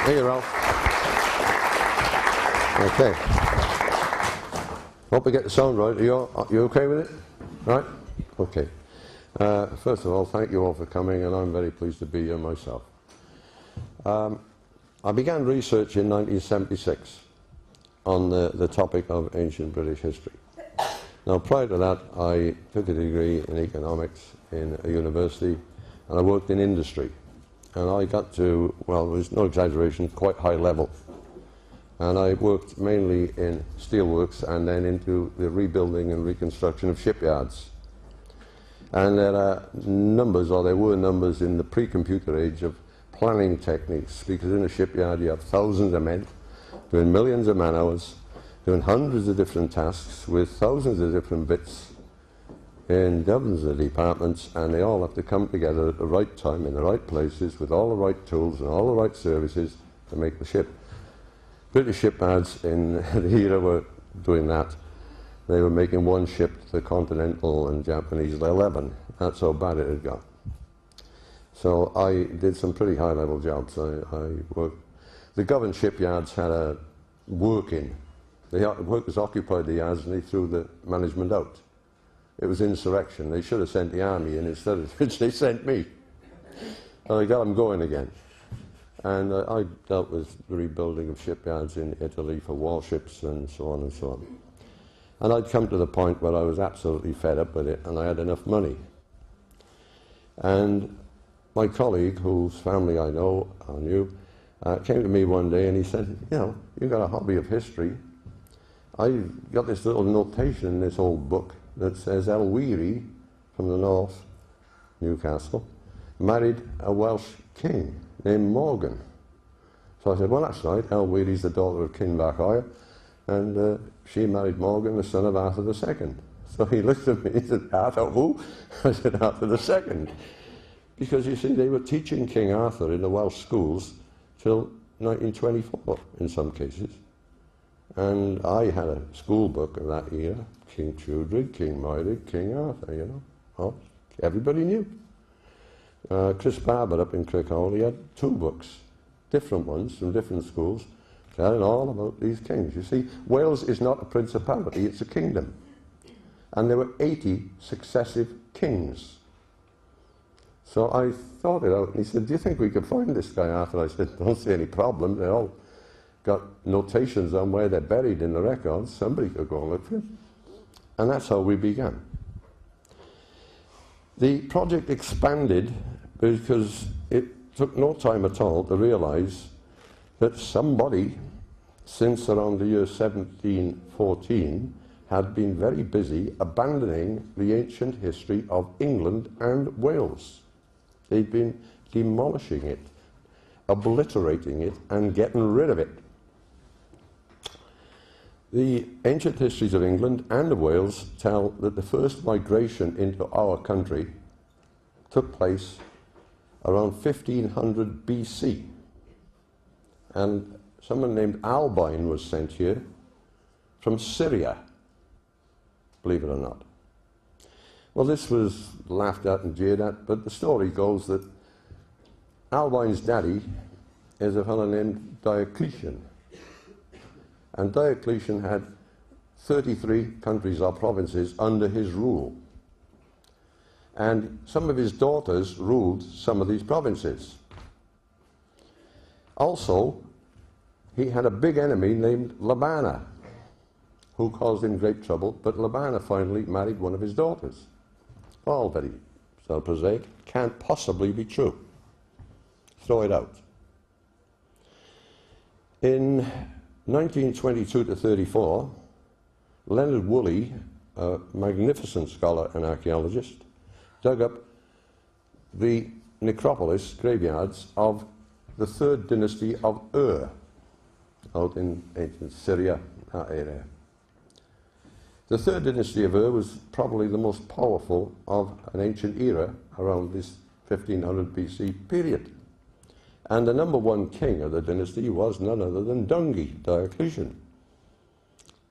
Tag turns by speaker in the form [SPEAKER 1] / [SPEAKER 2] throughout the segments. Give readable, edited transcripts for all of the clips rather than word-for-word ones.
[SPEAKER 1] Hey, Ralph. Okay. Hope we get the sound right. Are you okay with it? Right? Okay. First of all, thank you all for coming, and I'm very pleased to be here myself. I began research in 1976 on the topic of ancient British history. Now, prior to that, I took a degree in economics in a university, and I worked in industry. And I got to, well, there's no exaggeration, quite high level. And I worked mainly in steelworks and then into the rebuilding and reconstruction of shipyards. And there are numbers, or there were numbers in the pre-computer age of planning techniques, because in a shipyard you have thousands of men doing millions of man hours, doing hundreds of different tasks with thousands of different bits in dozens of departments, and they all have to come together at the right time in the right places with all the right tools and all the right services to make the ship. British shipyards in the era were doing that. They were making one ship, the Continental and Japanese 11. That's how bad it had got. So I did some pretty high-level jobs. I worked. The government shipyards had a work-in. The workers occupied the yards and they threw the management out. It was insurrection. They should have sent the army in instead of which they sent me. And I got them going again. And I dealt with the rebuilding of shipyards in Italy for warships and so on and so on. And I'd come to the point where I was absolutely fed up with it, and I had enough money. And my colleague, whose family I knew, came to me one day and he said, you know, you've got a hobby of history. I got this little notation in this old book that says Elweary, from the north, Newcastle, married a Welsh king named Morgan. So I said, well, that's right, Elweary's the daughter of King Bacchia, and she married Morgan, the son of Arthur II. So he looked at me and he said, Arthur who? I said, Arthur II. Because you see, they were teaching King Arthur in the Welsh schools till 1924 in some cases. And I had a school book of that year, King Tudrig, King Moirig, King Arthur, you know. Well, everybody knew. Chris Barber up in Crickhowell, he had 2 books, different ones from different schools, telling all about these kings. You see, Wales is not a principality, it's a kingdom. And there were 80 successive kings. So I thought it out, and he said, do you think we could find this guy, Arthur? I said, don't see any problem. They all got notations on where they're buried in the records. Somebody could go and look for him. And that's how we began. The project expanded because it took no time at all to realize that somebody, since around the year 1714, had been very busy abandoning the ancient history of England and Wales. They'd been demolishing it, obliterating it, and getting rid of it. The ancient histories of England and of Wales tell that the first migration into our country took place around 1500 BC. And someone named Albine was sent here from Syria, believe it or not. Well, this was laughed at and jeered at, but the story goes that Albine's daddy is a fellow named Diocletian. And Diocletian had 33 countries or provinces under his rule. And some of his daughters ruled some of these provinces. Also, he had a big enemy named Labanna, who caused him great trouble, but Labanna finally married one of his daughters. All very prosaic, can't possibly be true. Throw it out. In 1922 to 34, Leonard Woolley, a magnificent scholar and archaeologist, dug up the necropolis, graveyards, of the 3rd dynasty of Ur, out in ancient Syria, that area. The 3rd dynasty of Ur was probably the most powerful of an ancient era around this 1500 BC period. And the #1 king of the dynasty was none other than Dungi, Diocletian.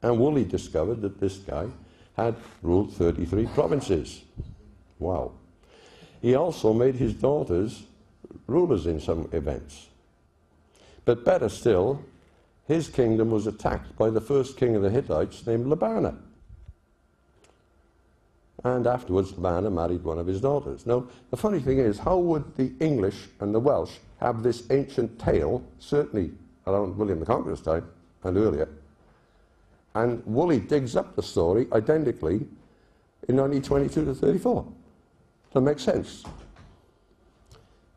[SPEAKER 1] And Woolley discovered that this guy had ruled 33 provinces. Wow. He also made his daughters rulers in some events. But better still, his kingdom was attacked by the first king of the Hittites named Labanna. And afterwards, Labanna married one of his daughters. Now, the funny thing is, how would the English and the Welsh have this ancient tale, certainly around William the Conqueror's time and earlier, and Woolley digs up the story identically in 1922 to 34. That makes sense.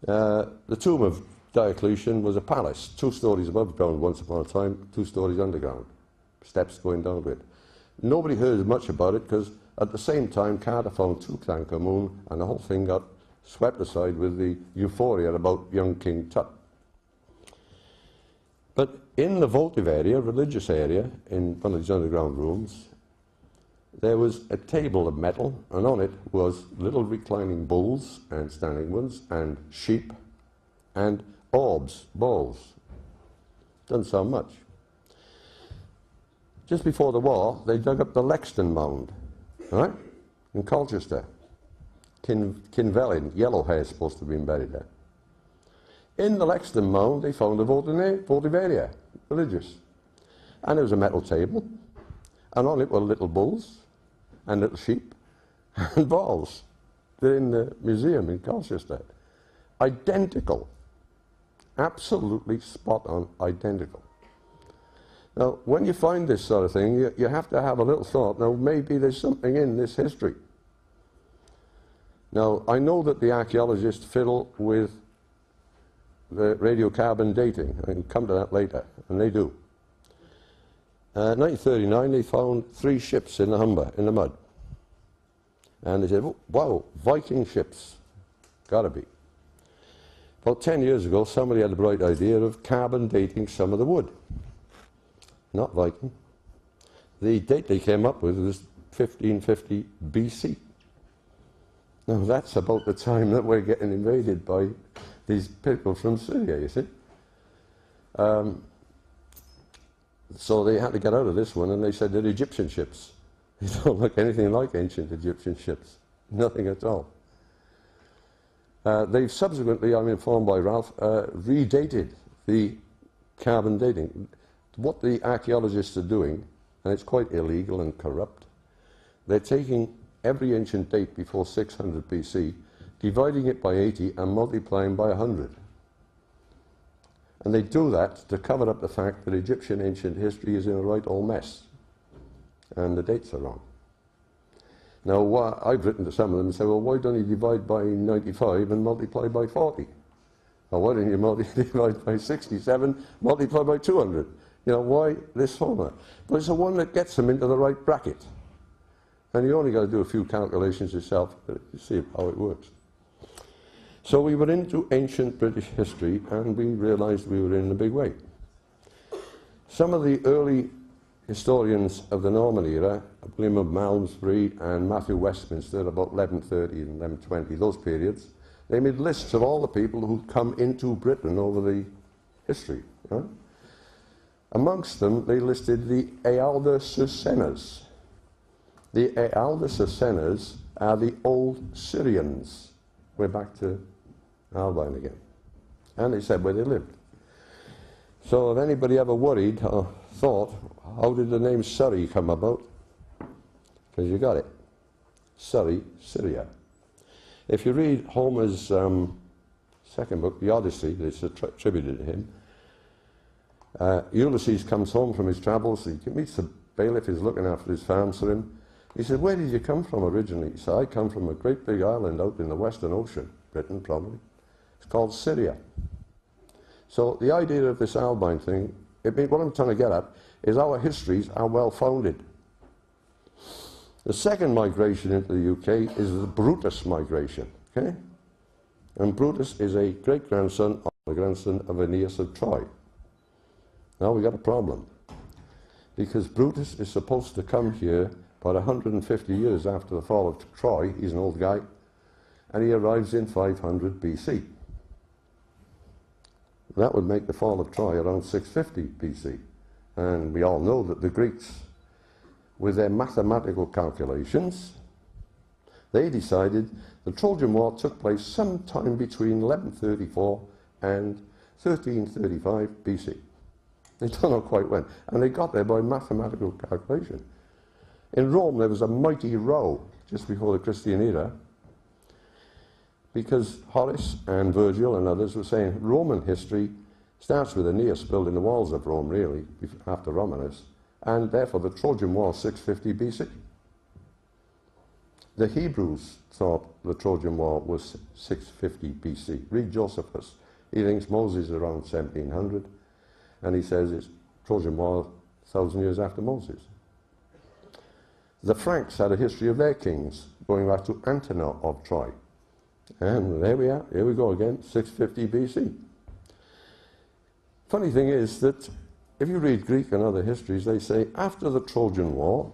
[SPEAKER 1] The tomb of Diocletian was a palace, 2 stories above ground once upon a time, 2 stories underground, steps going down to it. Nobody heard much about it because at the same time Carter found Tutankhamun and the whole thing got swept aside with the euphoria about young King Tut. But in the votive area, religious area, in one of these underground rooms, there was a table of metal, and on it was little reclining bulls and standing ones and sheep and orbs, balls. Doesn't sound much. Just before the war, they dug up the Lexden Mound, right, in Colchester. Kinvelin, yellow hair is supposed to have been buried there. In the Lexden Mound, they found a votive area, religious. And there was a metal table, and on it were little bulls and little sheep and balls. They're in the museum in Colchester. Identical. Absolutely spot on, identical. Now, when you find this sort of thing, you have to have a little thought. Now, maybe there's something in this history. Now, I know that the archaeologists fiddle with the radiocarbon dating. I can come to that later, and they do. 1939, they found 3 ships in the Humber, in the mud. And they said, oh, wow, Viking ships. Gotta be. About 10 years ago, somebody had the bright idea of carbon dating some of the wood. Not Viking. The date they came up with was 1550 BC. Now that's about the time that we're getting invaded by these people from Syria, you see. So they had to get out of this one, and they said they're Egyptian ships. They don't look anything like ancient Egyptian ships. Nothing at all. They've subsequently, I'm informed by Ralph, redated the carbon dating. What the archaeologists are doing, and it's quite illegal and corrupt, they're taking every ancient date before 600 BC, dividing it by 80 and multiplying by 100. And they do that to cover up the fact that Egyptian ancient history is in a right old mess. And the dates are wrong. Now, I've written to some of them and said, well, why don't you divide by 95 and multiply by 40? Or why don't you divide by 67, multiply by 200? You know, why this formula? But it's the one that gets them into the right bracket. And you only got to do a few calculations yourself to see how it works. So we were into ancient British history, and we realized we were in a big way. Some of the early historians of the Norman era, William of Malmesbury and Matthew Westminster, about 1130 and 1120, those periods, they made lists of all the people who'd come into Britain over the history. You know? Amongst them, they listed the Ealda Susenas. The Ealda Susenas are the old Syrians. We're back to Albion again. And they said where they lived. So if anybody ever worried or thought, how did the name Surrey come about? Because you got it. Surrey, Syria. If you read Homer's second book, the Odyssey, that's attributed to him, Ulysses comes home from his travels, he meets the bailiff who's looking after his farms for him. He said, where did you come from originally? He said, I come from a great big island out in the Western Ocean, Britain probably. It's called Syria. So the idea of this Albion thing, what I'm trying to get at is our histories are well founded. The second migration into the UK is the Brutus migration, okay? And Brutus is a great-grandson of the grandson of Aeneas of Troy. Now we got a problem, because Brutus is supposed to come here about 150 years after the fall of Troy. He's an old guy, and he arrives in 500 BC. That would make the fall of Troy around 650 BC. And we all know that the Greeks, with their mathematical calculations, they decided the Trojan War took place sometime between 1134 and 1335 BC. They don't know quite when. And they got there by mathematical calculation. In Rome, there was a mighty row just before the Christian era, because Horace and Virgil and others were saying Roman history starts with Aeneas building the walls of Rome, really, after Romulus, and therefore the Trojan War, 650 BC. The Hebrews thought the Trojan War was 650 BC. Read Josephus. He thinks Moses is around 1700, and he says it's Trojan War 1,000 years after Moses. The Franks had a history of their kings, going back to Antenor of Troy. And there we are, here we go again, 650 BC. Funny thing is that if you read Greek and other histories, they say after the Trojan War,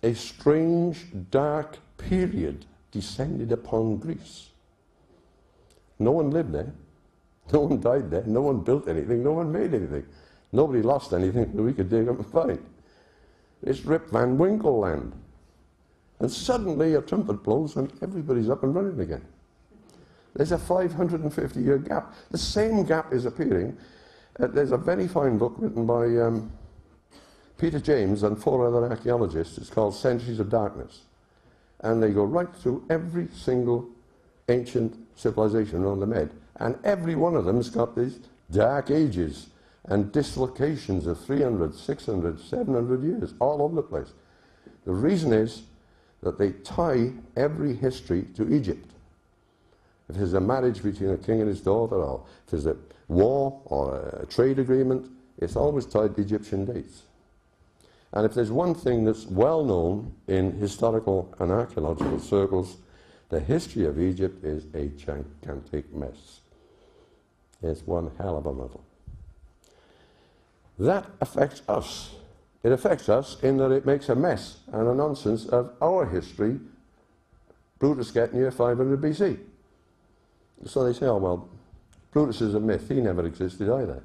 [SPEAKER 1] a strange, dark period descended upon Greece. No one lived there, no one died there, no one built anything, no one made anything. Nobody lost anything that we could dig up and find. It's Rip Van Winkle land. And suddenly a trumpet blows and everybody's up and running again. There's a 550-year gap. The same gap is appearing. There's a very fine book written by Peter James and 4 other archaeologists. It's called Centuries of Darkness. And they go right through every single ancient civilization around the Med. And every one of them has got these dark ages and dislocations of 300, 600, 700 years, all over the place. The reason is that they tie every history to Egypt. If there's a marriage between a king and his daughter, or if there's a war or a trade agreement, it's always tied to Egyptian dates. And if there's one thing that's well known in historical and archaeological circles, the history of Egypt is a gigantic mess. It's one hell of a muddle. That affects us. It affects us in that it makes a mess and a nonsense of our history, Brutus getting here 500 BC. So they say, oh well, Brutus is a myth, he never existed either.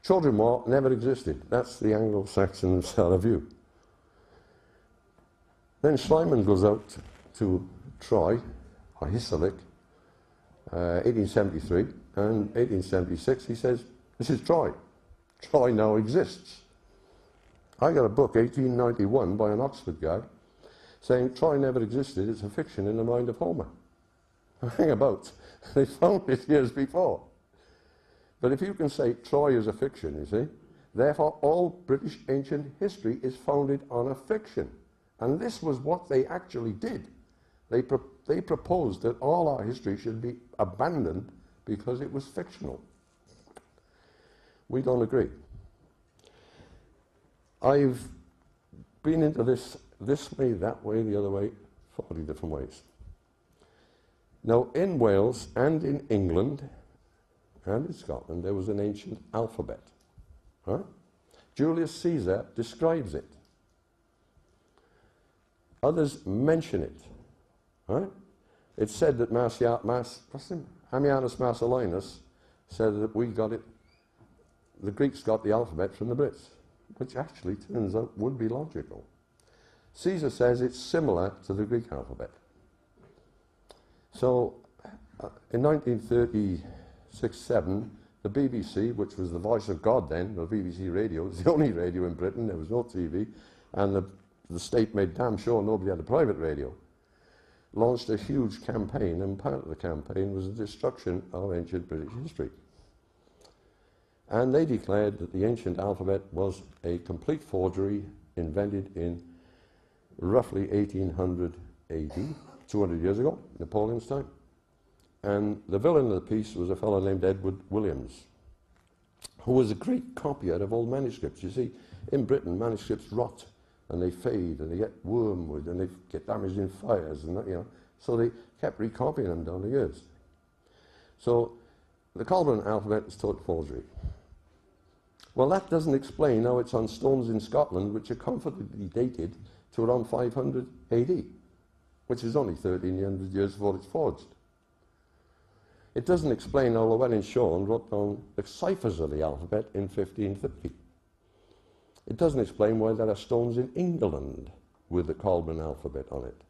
[SPEAKER 1] Trojan War never existed. That's the Anglo-Saxon style of view. Then Schliemann goes out to Troy, or Hisarlik, 1873, and 1876 he says, this is Troy. Troy now exists. I got a book, 1891, by an Oxford guy, saying Troy never existed, it's a fiction in the mind of Homer. Hang about, they found it years before. But if you can say Troy is a fiction, you see, therefore all British ancient history is founded on a fiction. And this was what they actually did. They proposed that all our history should be abandoned because it was fictional. We don't agree. I've been into this way, that way, the other way, 40 different ways. Now, in Wales and in England and in Scotland, there was an ancient alphabet. Huh? Julius Caesar describes it. Others mention it. Right? It's said that Ammianus Marcellinus said that we got it, the Greeks got the alphabet from the Brits, which actually turns out would be logical. Caesar says it's similar to the Greek alphabet. So, in 1936-7, the BBC, which was the voice of God then, the BBC radio, was the only radio in Britain, there was no TV, and the state made damn sure nobody had a private radio, launched a huge campaign, and part of the campaign was the destruction of ancient British history. And they declared that the ancient alphabet was a complete forgery invented in roughly 1800 AD, 200 years ago, Napoleon's time. And the villain of the piece was a fellow named Edward Williams, who was a great copyer of old manuscripts. You see, in Britain, manuscripts rot, and they fade, and they get wormwood, and they get damaged in fires, and that, you know. So they kept recopying them down the years. So the Colburn alphabet is total forgery. Well, that doesn't explain how it's on stones in Scotland, which are confidently dated to around 500 AD, which is only 1300 years before it's forged. It doesn't explain how Llewellyn Shawn wrote down the ciphers of the alphabet in 1550. It doesn't explain why there are stones in England with the Colburn alphabet on it.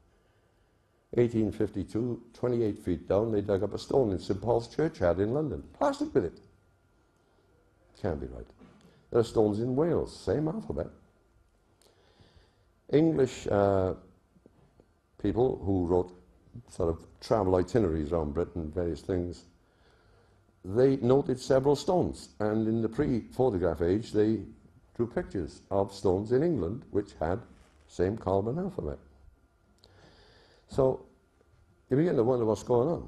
[SPEAKER 1] 1852, 28 feet down, they dug up a stone in St Paul's churchyard in London, plastered with it. Can't be right. There are stones in Wales, same alphabet. English people who wrote sort of travel itineraries around Britain, various things, they noted several stones, and in the pre-photograph age they drew pictures of stones in England which had same carbon alphabet. So you begin to wonder what's going on.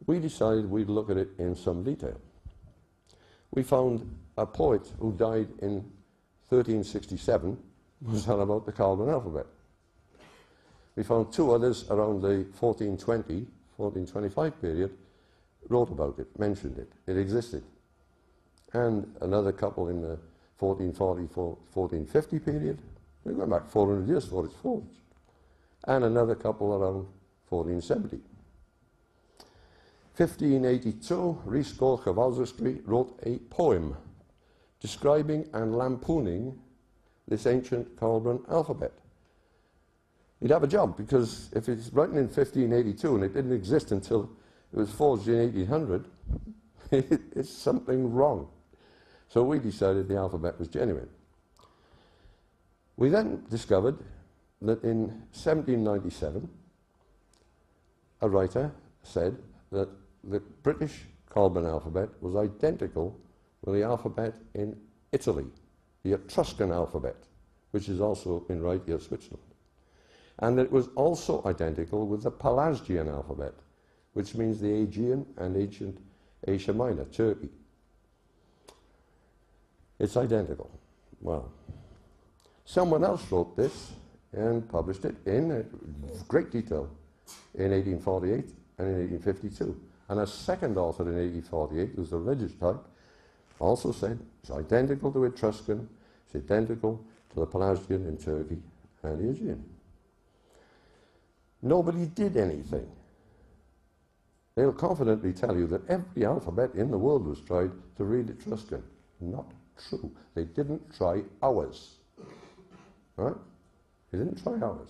[SPEAKER 1] We decided we'd look at it in some detail. We found a poet who died in 1367 was on about the carbon alphabet. We found two others around the 1420, 1425 period, wrote about it, mentioned it, it existed. And another couple in the 1440, 1450 period, we went back 400 years for its forged. And another couple around 1470. 1582, Rhys Goch of Oswestry wrote a poem describing and lampooning this ancient Cumbrian alphabet. He'd have a job, because if it's written in 1582 and it didn't exist until it was forged in 1800, it's something wrong. So we decided the alphabet was genuine. We then discovered that in 1797, a writer said that the British Cumbrian alphabet was identical with the alphabet in Italy, the Etruscan alphabet, which is also in right here, Switzerland. And it was also identical with the Pelasgian alphabet, which means the Aegean and ancient Asia Minor, Turkey. It's identical. Well, someone else wrote this and published it in great detail in 1848 and in 1852. And a second author in 1848, who's a religious type, also said it's identical to Etruscan, it's identical to the Pelasgian in Turkey and the Aegean. Nobody did anything. They'll confidently tell you that every alphabet in the world was tried to read Etruscan. Not true. They didn't try ours. Right? They didn't try ours.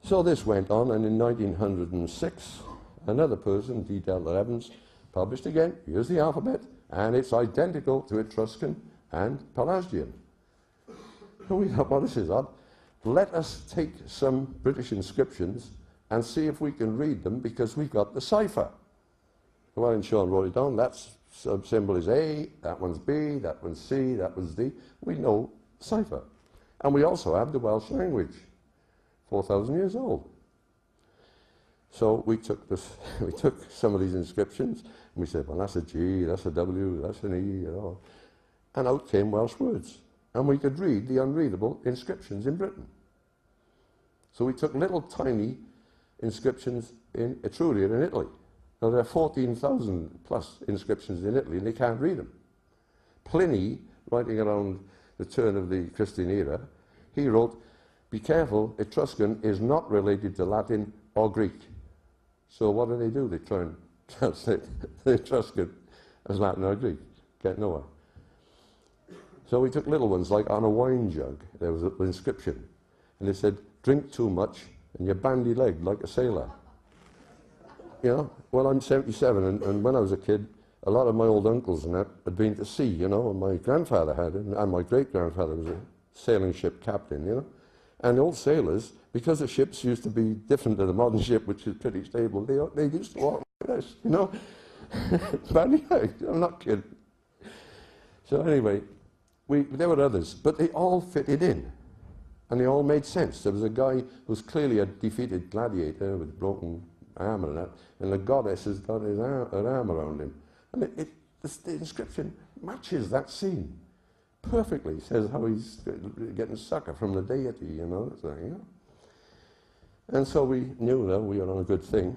[SPEAKER 1] So this went on, and in 1906, another person, D. Delta Evans, published again, here's the alphabet, and it's identical to Etruscan and Pelasgian. So we thought, well, this is odd. Let us take some British inscriptions and see if we can read them, because we got the cipher. Well, and Sean wrote it down. That symbol is A, that one's B, that one's C, that one's D. We know cipher. And we also have the Welsh language, 4,000 years old. So we took some of these inscriptions, and we said, well, that's a G, that's a W, that's an E, you know. And out came Welsh words. And we could read the unreadable inscriptions in Britain. So we took little tiny inscriptions in Etruria in Italy. Now there are 14,000 plus inscriptions in Italy, and they can't read them. Pliny, writing around the turn of the Christian era, he wrote, be careful, Etruscan is not related to Latin or Greek. So what do? They try and translate the Etruscan as Latin or Greek. Get nowhere. So we took little ones, like on a wine jug, there was an inscription, and it said, drink too much and you're bandy-legged like a sailor. You know, well, I'm 77, and when I was a kid, a lot of my old uncles and that had been to sea, you know, and my grandfather had it, and my great-grandfather was a sailing ship captain, you know. And old sailors, because the ships used to be different to the modern ship, which is pretty stable, they used to walk like this, you know. Bandy-legged, I'm not kidding. So anyway, there were others, but they all fitted in. And they all made sense. There was a guy who was clearly a defeated gladiator with broken arm and that, and the goddess has got her arm around him. And the inscription matches that scene perfectly. It says how he's getting succor from the deity, you know. And so we knew that we were on a good thing.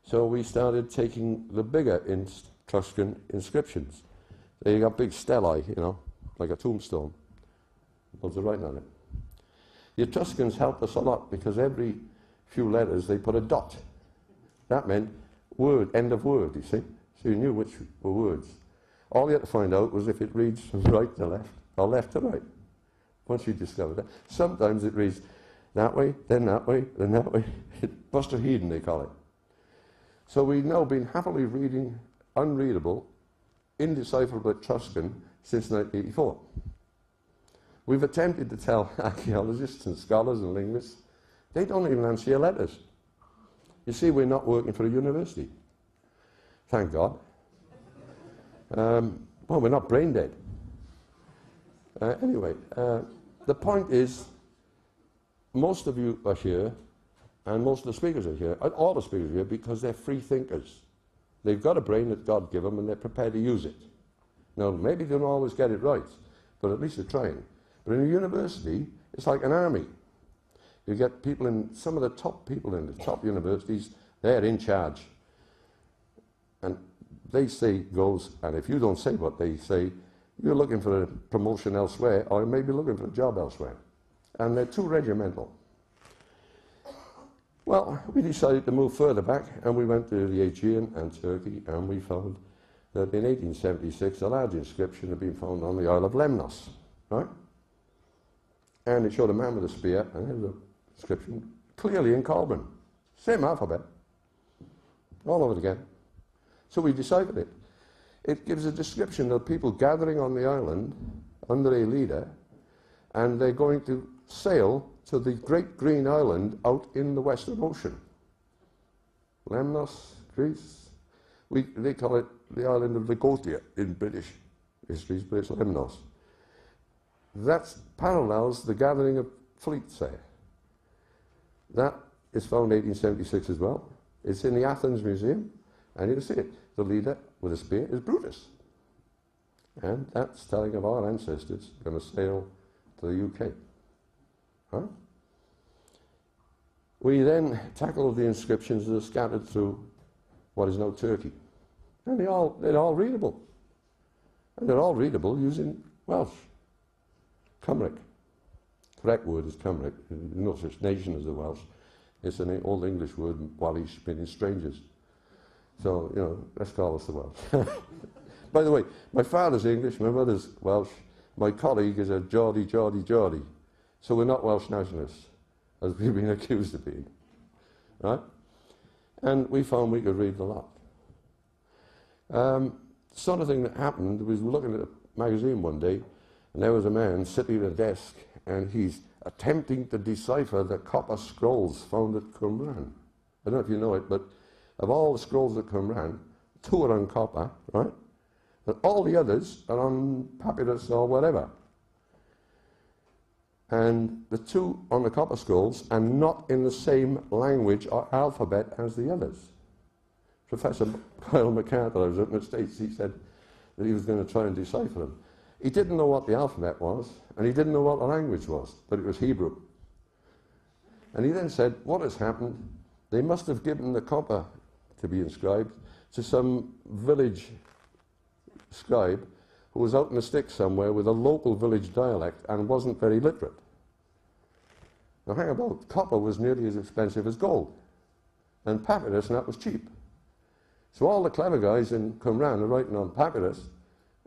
[SPEAKER 1] So we started taking the bigger Etruscan inscriptions. They got big stelae, you know, like a tombstone. Loads of writing on it. The Etruscans helped us a lot, because every few letters they put a dot. That meant word, end of word, you see. So you knew which were words. All you had to find out was if it reads from right to left or left to right. Once you discovered that. Sometimes it reads that way, then that way, then that way. Buster Heaton, they call it. So we've now been happily reading unreadable, indecipherable Etruscan since 1984. We've attempted to tell archaeologists and scholars and linguists, they don't even answer your letters. You see, we're not working for a university. Thank God. Well, we're not brain dead. Anyway, the point is, most of you are here, and most of the speakers are here, all the speakers are here, because they're free thinkers. They've got a brain that God gave them, and they're prepared to use it. Now, maybe they don't always get it right, but at least they're trying. But in a university, it's like an army. You get people in, some of the top people in the top universities, they're in charge. And they say goes, and if you don't say what they say, you're looking for a promotion elsewhere, or maybe looking for a job elsewhere. And they're too regimental. Well, we decided to move further back, and we went to the Aegean and Turkey, and we found that in 1876 a large inscription had been found on the Isle of Lemnos, right? And it showed a man with a spear, and there's an inscription clearly in Colburn. Same alphabet. All over it again. So we deciphered it. It gives a description of people gathering on the island under a leader, and they're going to sail to the great green island out in the Western Ocean. Lemnos, Greece. They call it the island of Nicosia in British histories, but it's Lemnos. That parallels the gathering of fleets there. That is found 1876 as well. It's in the Athens Museum, and you'll see it. The leader with a spear is Brutus. And that's telling of our ancestors going to sail to the UK. Huh? We then tackled the inscriptions that are scattered through what is now Turkey. And they're all readable. And they're all readable using Welsh. Cymric. Correct word is Cymric. There's no such nation as the Welsh. It's an old English word, Walish, meaning strangers. So, you know, let's call us the Welsh. By the way, my father's English, my mother's Welsh, my colleague is a Geordie. So we're not Welsh nationalists, as we've been accused of being. Right? And we found we could read a lot. Sort of thing that happened was we were looking at a magazine one day, and there was a man sitting at a desk, and he's attempting to decipher the copper scrolls found at Qumran. I don't know if you know it, but of all the scrolls at Qumran, 2 are on copper, right? But all the others are on papyrus or whatever. And the 2 on the copper scrolls are not in the same language or alphabet as the others. Professor Kyle MacArthur, I was in the States, he said that he was going to try and decipher them. He didn't know what the alphabet was, and he didn't know what the language was, but it was Hebrew. And he then said, what has happened? They must have given the copper to be inscribed to some village scribe who was out in the sticks somewhere with a local village dialect and wasn't very literate. Now hang about, copper was nearly as expensive as gold, and papyrus, and that was cheap. So all the clever guys in Qumran are writing on papyrus,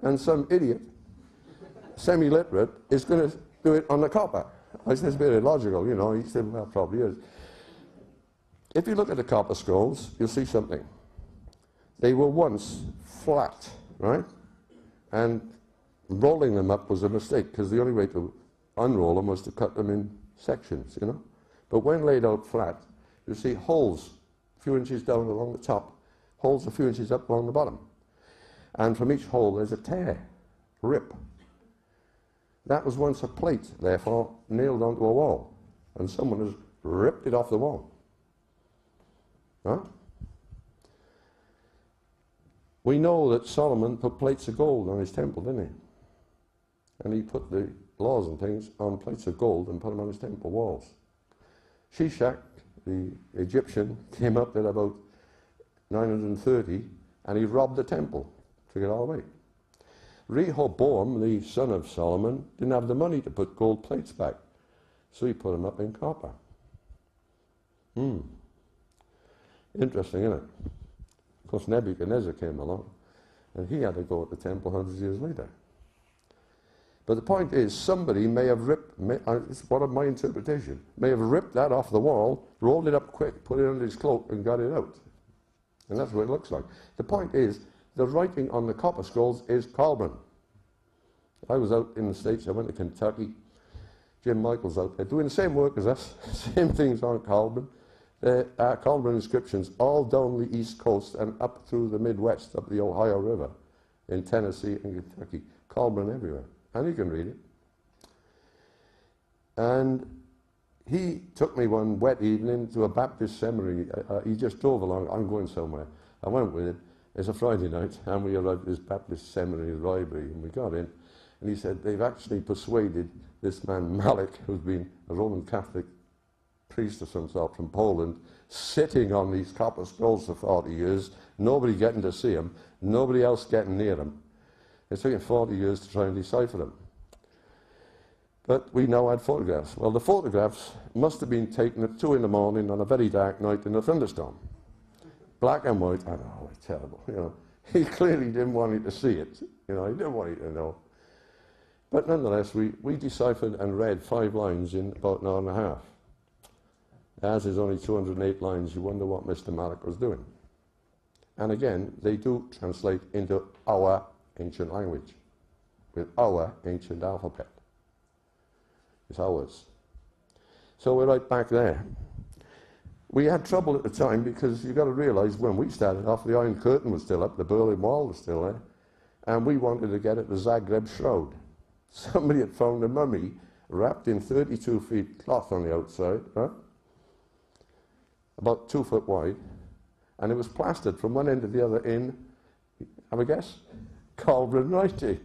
[SPEAKER 1] and some idiot, semi-literate, is going to do it on the copper. I said, it's very illogical, you know. He said, well, probably is. If you look at the copper scrolls, you'll see something. They were once flat, right? And rolling them up was a mistake, because the only way to unroll them was to cut them in sections, you know. But when laid out flat, you see holes a few inches down along the top, holes a few inches up along the bottom. And from each hole there's a tear, rip. That was once a plate, therefore, nailed onto a wall. And someone has ripped it off the wall. Huh? We know that Solomon put plates of gold on his temple, didn't he? And he put the laws and things on plates of gold and put them on his temple walls. Shishak, the Egyptian, came up at about 930, and he robbed the temple, took it all away. Rehoboam, the son of Solomon, didn't have the money to put gold plates back, so he put them up in copper. Interesting, isn't it? Of course, Nebuchadnezzar came along, and he had to go at the temple hundreds of years later. But the point is, somebody may have ripped, it's one of my interpretation, may have ripped that off the wall, rolled it up quick, put it under his cloak, and got it out. And that's what it looks like. The point is, the writing on the copper scrolls is Calvin. I was out in the States, I went to Kentucky. Jim Michael's out there doing the same work as us, same things on Calvin. Calvin inscriptions all down the East Coast and up through the Midwest, up the Ohio River, in Tennessee and Kentucky. Calvin everywhere, and you can read it. And he took me one wet evening to a Baptist seminary. He just drove along, I'm going somewhere. I went with him. It's a Friday night, and we arrived at this Baptist seminary library, and we got in, and he said, they've actually persuaded this man Malik, who's been a Roman Catholic priest of some sort from Poland, sitting on these copper scrolls for 40 years, nobody getting to see him, nobody else getting near him. It took him 40 years to try and decipher them. But we now had photographs. Well, the photographs must have been taken at 2 in the morning on a very dark night in a thunderstorm. Black and white, I know, it's terrible, you know. He clearly didn't want you to see it, you know, he didn't want you to know. But nonetheless, we deciphered and read 5 lines in about an hour and a half. As is only 208 lines, you wonder what Mr. Malik was doing. And again, they do translate into our ancient language, with our ancient alphabet. It's ours. So we're right back there. We had trouble at the time because you've got to realise when we started off, the Iron Curtain was still up, the Berlin Wall was still there, and we wanted to get at the Zagreb Shroud. Somebody had found a mummy wrapped in 32 feet cloth on the outside, right? About 2 foot wide, and it was plastered from one end to the other in, have a guess? Calvin writing.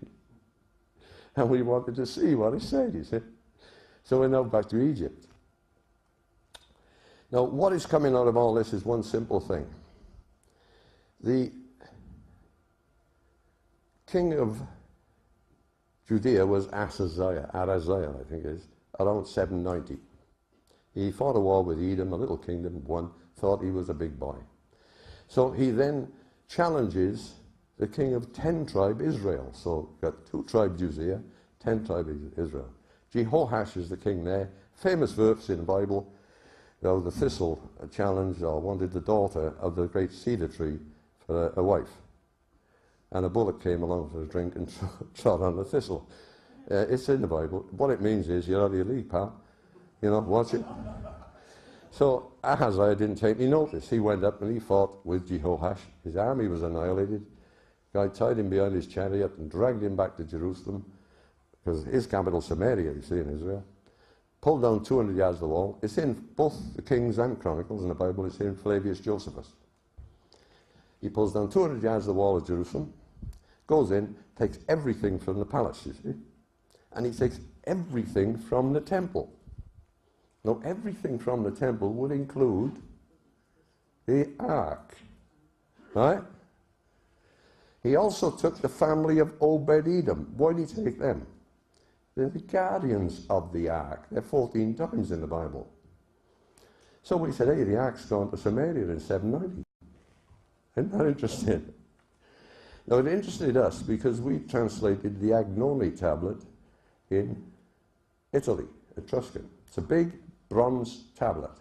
[SPEAKER 1] And we wanted to see what it said, you see. So we're now back to Egypt. Now, what is coming out of all this is one simple thing. The king of Judea was Araziah, I think it is, around 790. He fought a war with Edom, a little kingdom, won, thought he was a big boy. So he then challenges the king of 10 tribe Israel. So you've got 2 tribes Judea, 10 tribes Israel. Jehoash is the king there. Famous verse in the Bible. You know, the thistle challenged or wanted the daughter of the great cedar tree for a wife. And a bullock came along for a drink and trod on the thistle. It's in the Bible. What it means is you're out of your league, pal. You know, watch it. So Ahaziah didn't take any notice. He went up and he fought with Jehoash. His army was annihilated. The guy tied him behind his chariot and dragged him back to Jerusalem, because his capital Samaria, you see, in Israel. Pulled down 200 yards of the wall. It's in both the Kings and Chronicles in the Bible. It's in Flavius Josephus. He pulls down 200 yards of the wall of Jerusalem, goes in, takes everything from the palace, you see, and he takes everything from the temple. Now, everything from the temple would include the ark, right? He also took the family of Obed-Edom. Why did he take them? They're the guardians of the ark. They're 14 times in the Bible. So we said, hey, the ark's gone to Samaria in 790. Isn't that interesting? Now, it interested us because we translated the Agnone tablet in Italy, Etruscan. It's a big bronze tablet.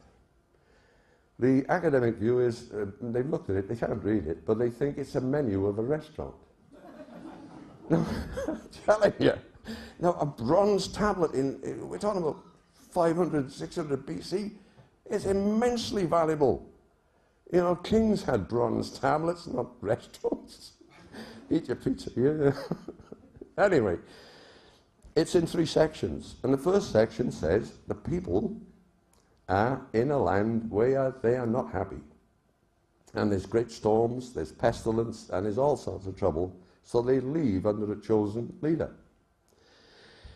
[SPEAKER 1] The academic view is, they've looked at it, they can't read it, but they think it's a menu of a restaurant. No, I'm telling you. Now, a bronze tablet, we're talking about 500, 600 BC, is immensely valuable. You know, kings had bronze tablets, not restaurants. Eat your pizza, yeah. Anyway, it's in 3 sections. And the first section says the people are in a land where they are not happy. And there's great storms, there's pestilence, and there's all sorts of trouble. So they leave under a chosen leader.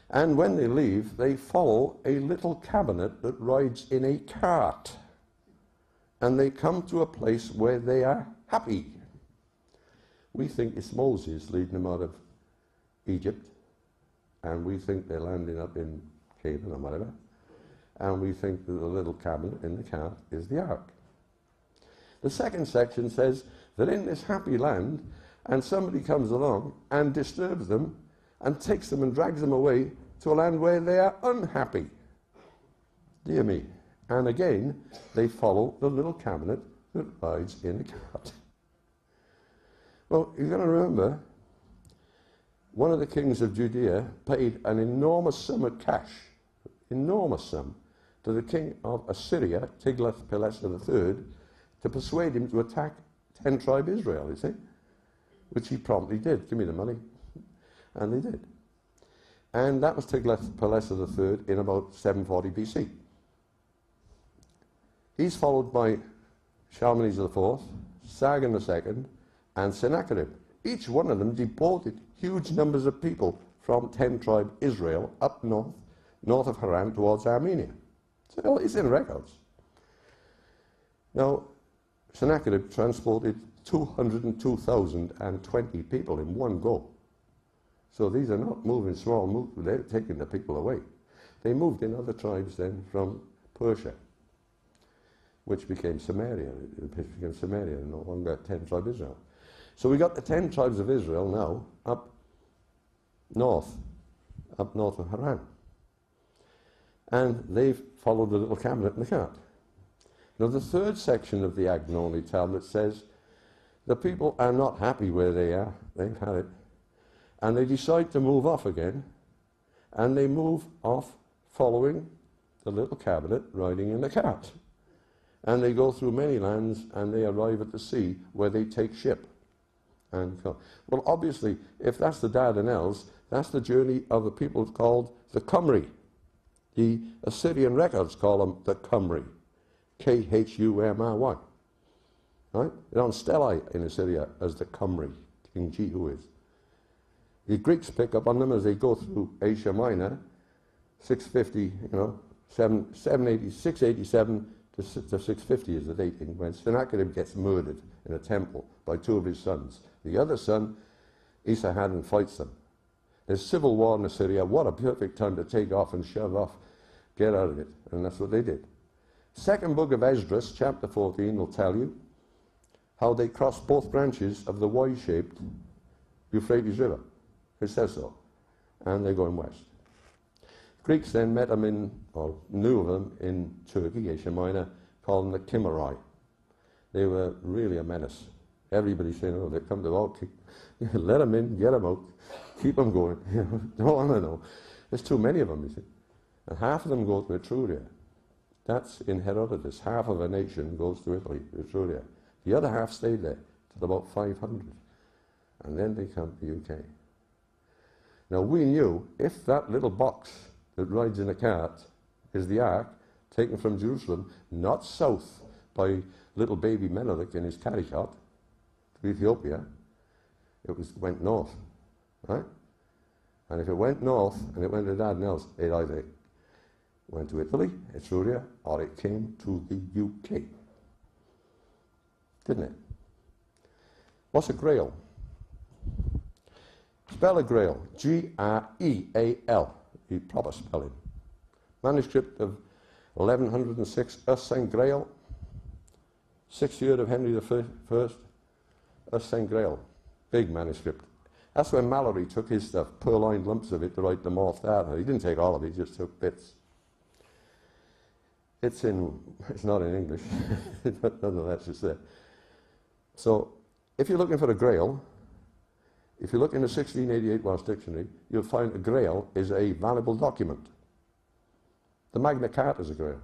[SPEAKER 1] And when they leave, they follow a little cabinet that rides in a cart. And they come to a place where they are happy. We think it's Moses leading them out of Egypt. And we think they're landing up in Canaan or whatever. And we think that the little cabinet in the cart is the ark. The second section says that in this happy land, and somebody comes along and disturbs them and takes them and drags them away to a land where they are unhappy. Dear me. And again, they follow the little cabinet that rides in the cart. Well, you've got to remember, one of the kings of Judea paid an enormous sum of cash, enormous sum, to the king of Assyria, Tiglath-Pileser III, to persuade him to attack 10-tribe Israel, you see, which he promptly did. Give me the money. And they did. And that was Tiglath-Pileser III in about 740 BC. He's followed by Shalmaneser IV, Sargon II, and Sennacherib. Each one of them deported huge numbers of people from 10-tribe Israel up north of Haran towards Armenia. So it's in records. Now, Sennacherib transported 202,020 people in one go. So these are not moving small moves, they're taking the people away. They moved in other tribes then from Persia, which became Samaria. It became Samaria, no longer 10-tribe Israel. So we got the 10 tribes of Israel now up north of Haran. And they've followed the little cabinet in the cart. Now the third section of the Agnoni tablet says the people are not happy where they are, they've had it, and they decide to move off again, and they move off following the little cabinet riding in the cart. And they go through many lands and they arrive at the sea where they take ship. And go. Well, obviously, if that's the Dardanelles, that's the journey of a people called the Cymry. The Assyrian records call them the Cymry. Khumry. Right? They're on stelae in Assyria as the Cymry, King Jehu is. The Greeks pick up on them as they go through Asia Minor, 650, 687 to 650 is the dating, when Sennacherib gets murdered in a temple by two of his sons. The other son, Esarhaddon, fights them. There's civil war in Assyria. What a perfect time to take off and shove off, get out of it. And that's what they did. Second book of Esdras, chapter 14, will tell you how they crossed both branches of the Y-shaped Euphrates River. It says so. And they're going west. Greeks then met them in, or knew of them in Turkey, Asia Minor, called them the Cymri. They were really a menace. Everybody saying, oh, they come to all, let them in, get them out, keep them going. Don't want to know. There's too many of them, you see. And half of them go to Etruria. That's in Herodotus. Half of a nation goes to Italy, Etruria. The other half stayed there till about 500. And then they come to the UK. Now we knew if that little box that rides in a cart is the ark taken from Jerusalem, not south by little baby Menelik in his carry cart to Ethiopia, it went north, right? And if it went north and it went to Dardanelles, it either went to Italy, Etruria, or it came to the UK. Didn't it? What's a grail? Spell a grail. G-R-E-A-L. The proper spelling. Manuscript of 1106, Us Saint Grail. 6th year of Henry I, Us Saint Grail. Big manuscript. That's when Mallory took his stuff, purloined lumps of it to write the Morph Data. He didn't take all of it, he just took bits. It's not in English, but nonetheless it's there. So, if you're looking for a grail, if you look in the 1688 Welsh Dictionary, you'll find a grail is a valuable document. The Magna Carta is a grail.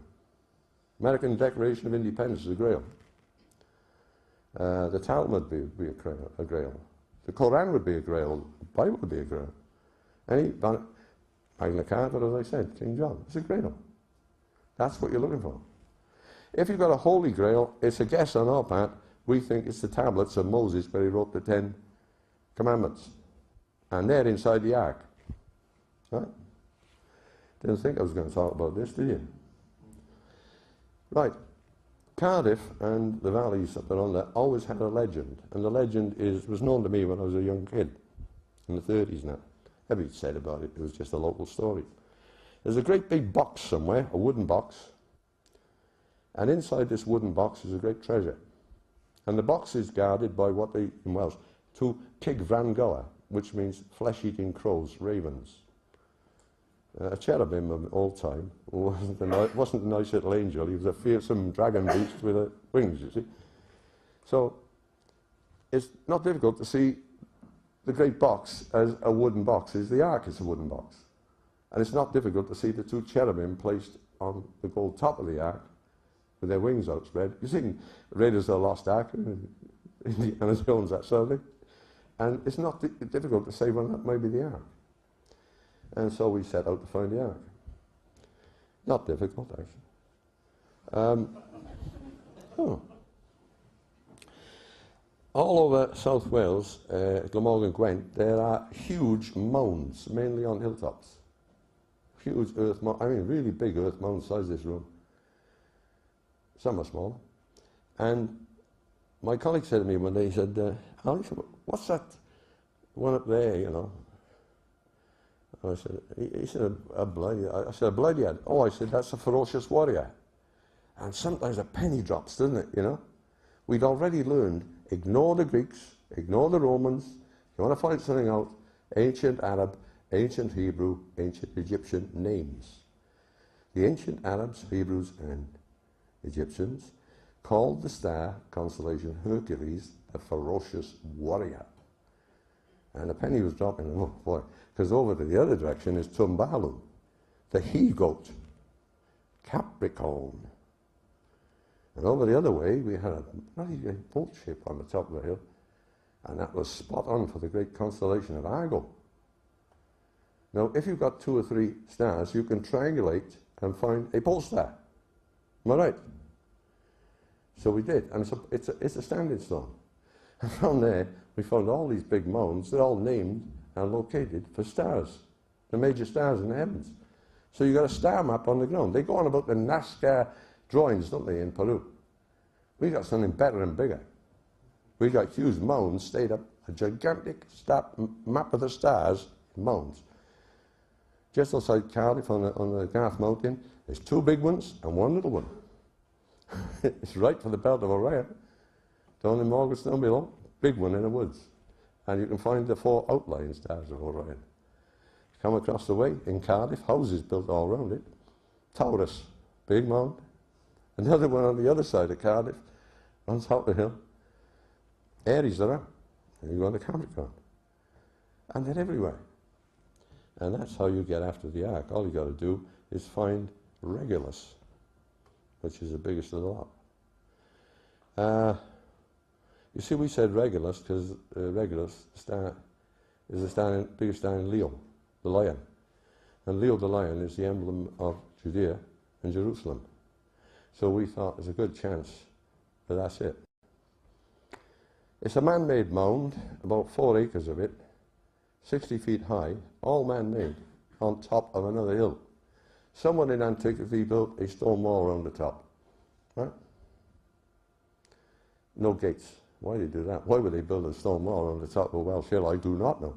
[SPEAKER 1] American Declaration of Independence is a grail. The Talmud would be a grail. The Quran would be a grail. The Bible would be a grail. Magna Carta, as I said, King John, it's a grail. That's what you're looking for. If you've got a holy grail, it's a guess on our part. We think it's the tablets of Moses where he wrote the 10 Commandments. And they're inside the ark. Right? Didn't think I was going to talk about this, did you? Right. Cardiff and the valleys up around there always had a legend. And the legend was known to me when I was a young kid, in the 30s now. Everybody said about it, it was just a local story. There's a great big box somewhere, a wooden box, and inside this wooden box is a great treasure. And the box is guarded by what they, in Welsh, two Cig Fran Goa, which means flesh-eating crows, ravens. A cherubim of old time wasn't a nice little angel, he was a fearsome dragon beast with wings, you see. So, it's not difficult to see the great box as a wooden box, as the ark is a wooden box. And it's not difficult to see the two cherubim placed on the gold top of the ark with their wings outspread. You've seen Raiders of the Lost Ark, Indiana Jones, that sort of thing. And it's not difficult to say, well, that may be the ark. And so we set out to find the ark. Not difficult, actually. All over South Wales, Glamorgan, Gwent, there are huge mounds, mainly on hilltops. Huge earth mounds, I mean really big earth mounds, size this room. Some are smaller. And my colleague said to me one day, he said, Alex, what's that one up there, you know? I said, he said, a bloody, I said, a bloody head. Oh, I said, that's a ferocious warrior. And sometimes a penny drops, doesn't it, you know? We'd already learned, ignore the Greeks, ignore the Romans. You want to find something out, ancient Arab, ancient Hebrew, ancient Egyptian names. The ancient Arabs, Hebrews, and Egyptians called the star constellation Hercules a ferocious warrior. And a penny was dropping, oh boy, because over to the other direction is Tumbalu, the he-goat, Capricorn. And over the other way, we had a bloody boat ship on the top of the hill, and that was spot on for the great constellation of Argo. Now, if you've got 2 or 3 stars, you can triangulate and find a pole star. Am I right? So we did, and it's a standing stone. And from there, we found all these big mounds. They're all named and located for stars, the major stars in the heavens. So you got a star map on the ground. They go on about the NASCAR drawings, don't they, in Peru? We got something better and bigger. We got huge mounds stayed up, a gigantic map of the stars in mounds. Just outside Cardiff on the Garth Mountain, there's 2 big ones and 1 little one. It's right for the belt of Orion. Down in Morganstone below, big one in the woods. And you can find the 4 outlying stars of Orion. Come across the way in Cardiff, houses built all around it. Taurus, big mound. Another one on the other side of Cardiff, on top of the hill. Aries are up, and you go on to Capricorn. And they're everywhere. And that's how you get after the ark. All you got to do is find Regulus, which is the biggest of the lot. You see, we said Regulus because Regulus star is the biggest star in Leo, the lion. And Leo the lion is the emblem of Judea and Jerusalem. So we thought there's a good chance that that's it. It's a man-made mound, about 4 acres of it, 60 feet high, all man-made, on top of another hill. Someone in antiquity built a stone wall around the top. Right? No gates. Why did they do that? Why would they build a stone wall on the top of a Welsh hill? I do not know.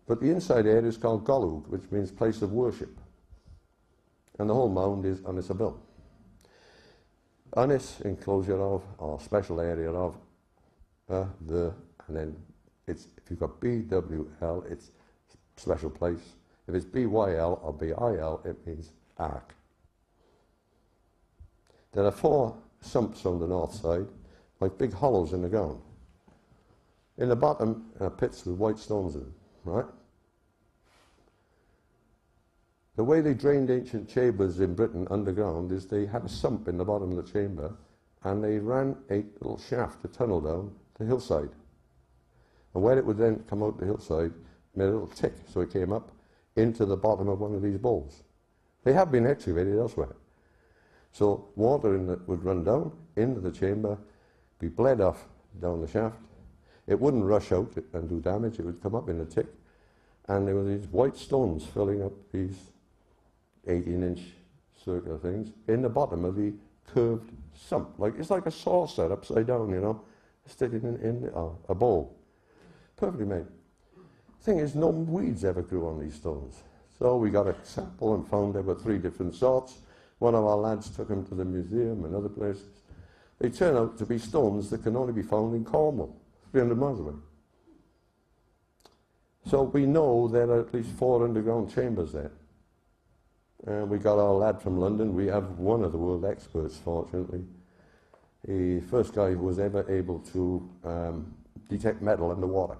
[SPEAKER 1] But the inside area is called Golwg, which means place of worship. And the whole mound is on its bill. On its enclosure of, or special area of, and then it's, if you've got BWL, it's special place. If it's BYL or BIL, it means ark. There are 4 sumps on the north side, like big hollows in the ground. In the bottom are pits with white stones in them, right? The way they drained ancient chambers in Britain underground is they had a sump in the bottom of the chamber and they ran a little shaft, a tunnel down the hillside. And where it would then come out the hillside, made a little tick, so it came up into the bottom of one of these bowls. They have been excavated elsewhere. So water would run down into the chamber, be bled off down the shaft. It wouldn't rush out and do damage, it would come up in a tick. And there were these white stones filling up these 18-inch circular things in the bottom of the curved sump. It's like a saucer upside down, you know, sticking in a bowl. Perfectly made. Thing is, no weeds ever grew on these stones. So we got a sample and found there were 3 different sorts. One of our lads took them to the museum and other places. They turn out to be stones that can only be found in Cornwall, 300 miles away. So we know there are at least 4 underground chambers there. And we got our lad from London. We have one of the world experts, fortunately. the first guy who was ever able to detect metal underwater.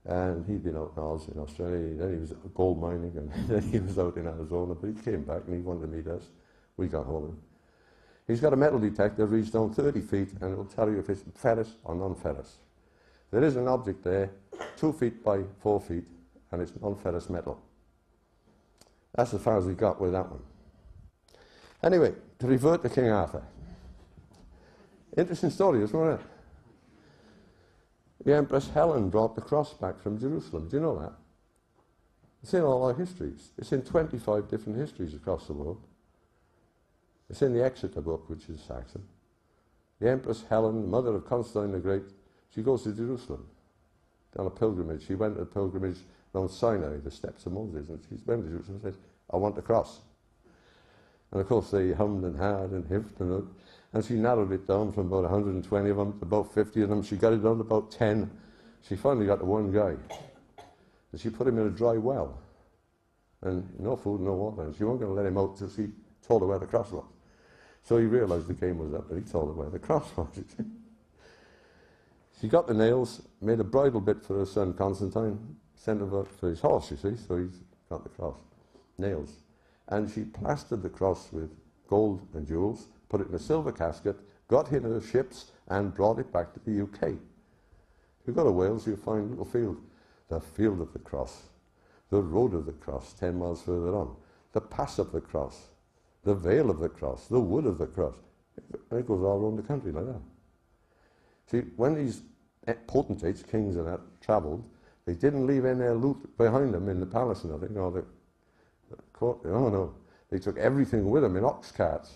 [SPEAKER 1] And he'd been out in Oz in Australia, then he was gold mining, and then he was out in Arizona, but he came back and he wanted to meet us. We got hold of him. He's got a metal detector, reaches down 30 feet, and it'll tell you if it's ferrous or non-ferrous. There is an object there, 2 feet by 4 feet, and it's non-ferrous metal. That's as far as we got with that one. Anyway, to revert to King Arthur. Interesting story, isn't it? The Empress Helen brought the cross back from Jerusalem. Do you know that? It's in all our histories. It's in 25 different histories across the world. It's in the Exeter book, which is Saxon. The Empress Helen, the mother of Constantine the Great, she goes to Jerusalem on a pilgrimage. She went on a pilgrimage around Sinai, the steps of Moses, and she went to Jerusalem and said, I want the cross. And of course they hummed and hawed and hiffed and she narrowed it down from about 120 of them to about 50 of them. She got it down to about 10. She finally got to one guy. And she put him in a dry well. And no food, no water. And she wasn't going to let him out till she told her where the cross was. So he realised the game was up and he told her where the cross was. She got the nails, made a bridle bit for her son Constantine, sent him out for his horse, you see, so he's got the cross. Nails. And she plastered the cross with gold and jewels, put it in a silver casket, got in her ships and brought it back to the UK. If you go to Wales, you'll find a little field. The field of the cross, the road of the cross, 10 miles further on, the pass of the cross, the vale of the cross, the wood of the cross. It goes all around the country like that. See, when these potentates, kings and that, travelled, they didn't leave any loot behind them in the palace and nothing, or the court. Oh no, they took everything with them in ox carts.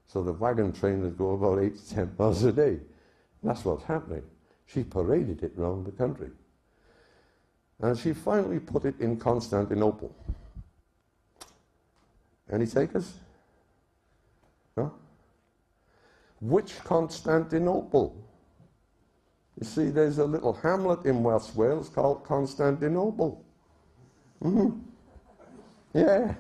[SPEAKER 1] So the wagon train would go about 8 to 10 miles a day. And that's what's happening. She paraded it around the country. And she finally put it in Constantinople. Any takers? No? Which Constantinople? You see, there's a little hamlet in West Wales called Constantinople. Yeah.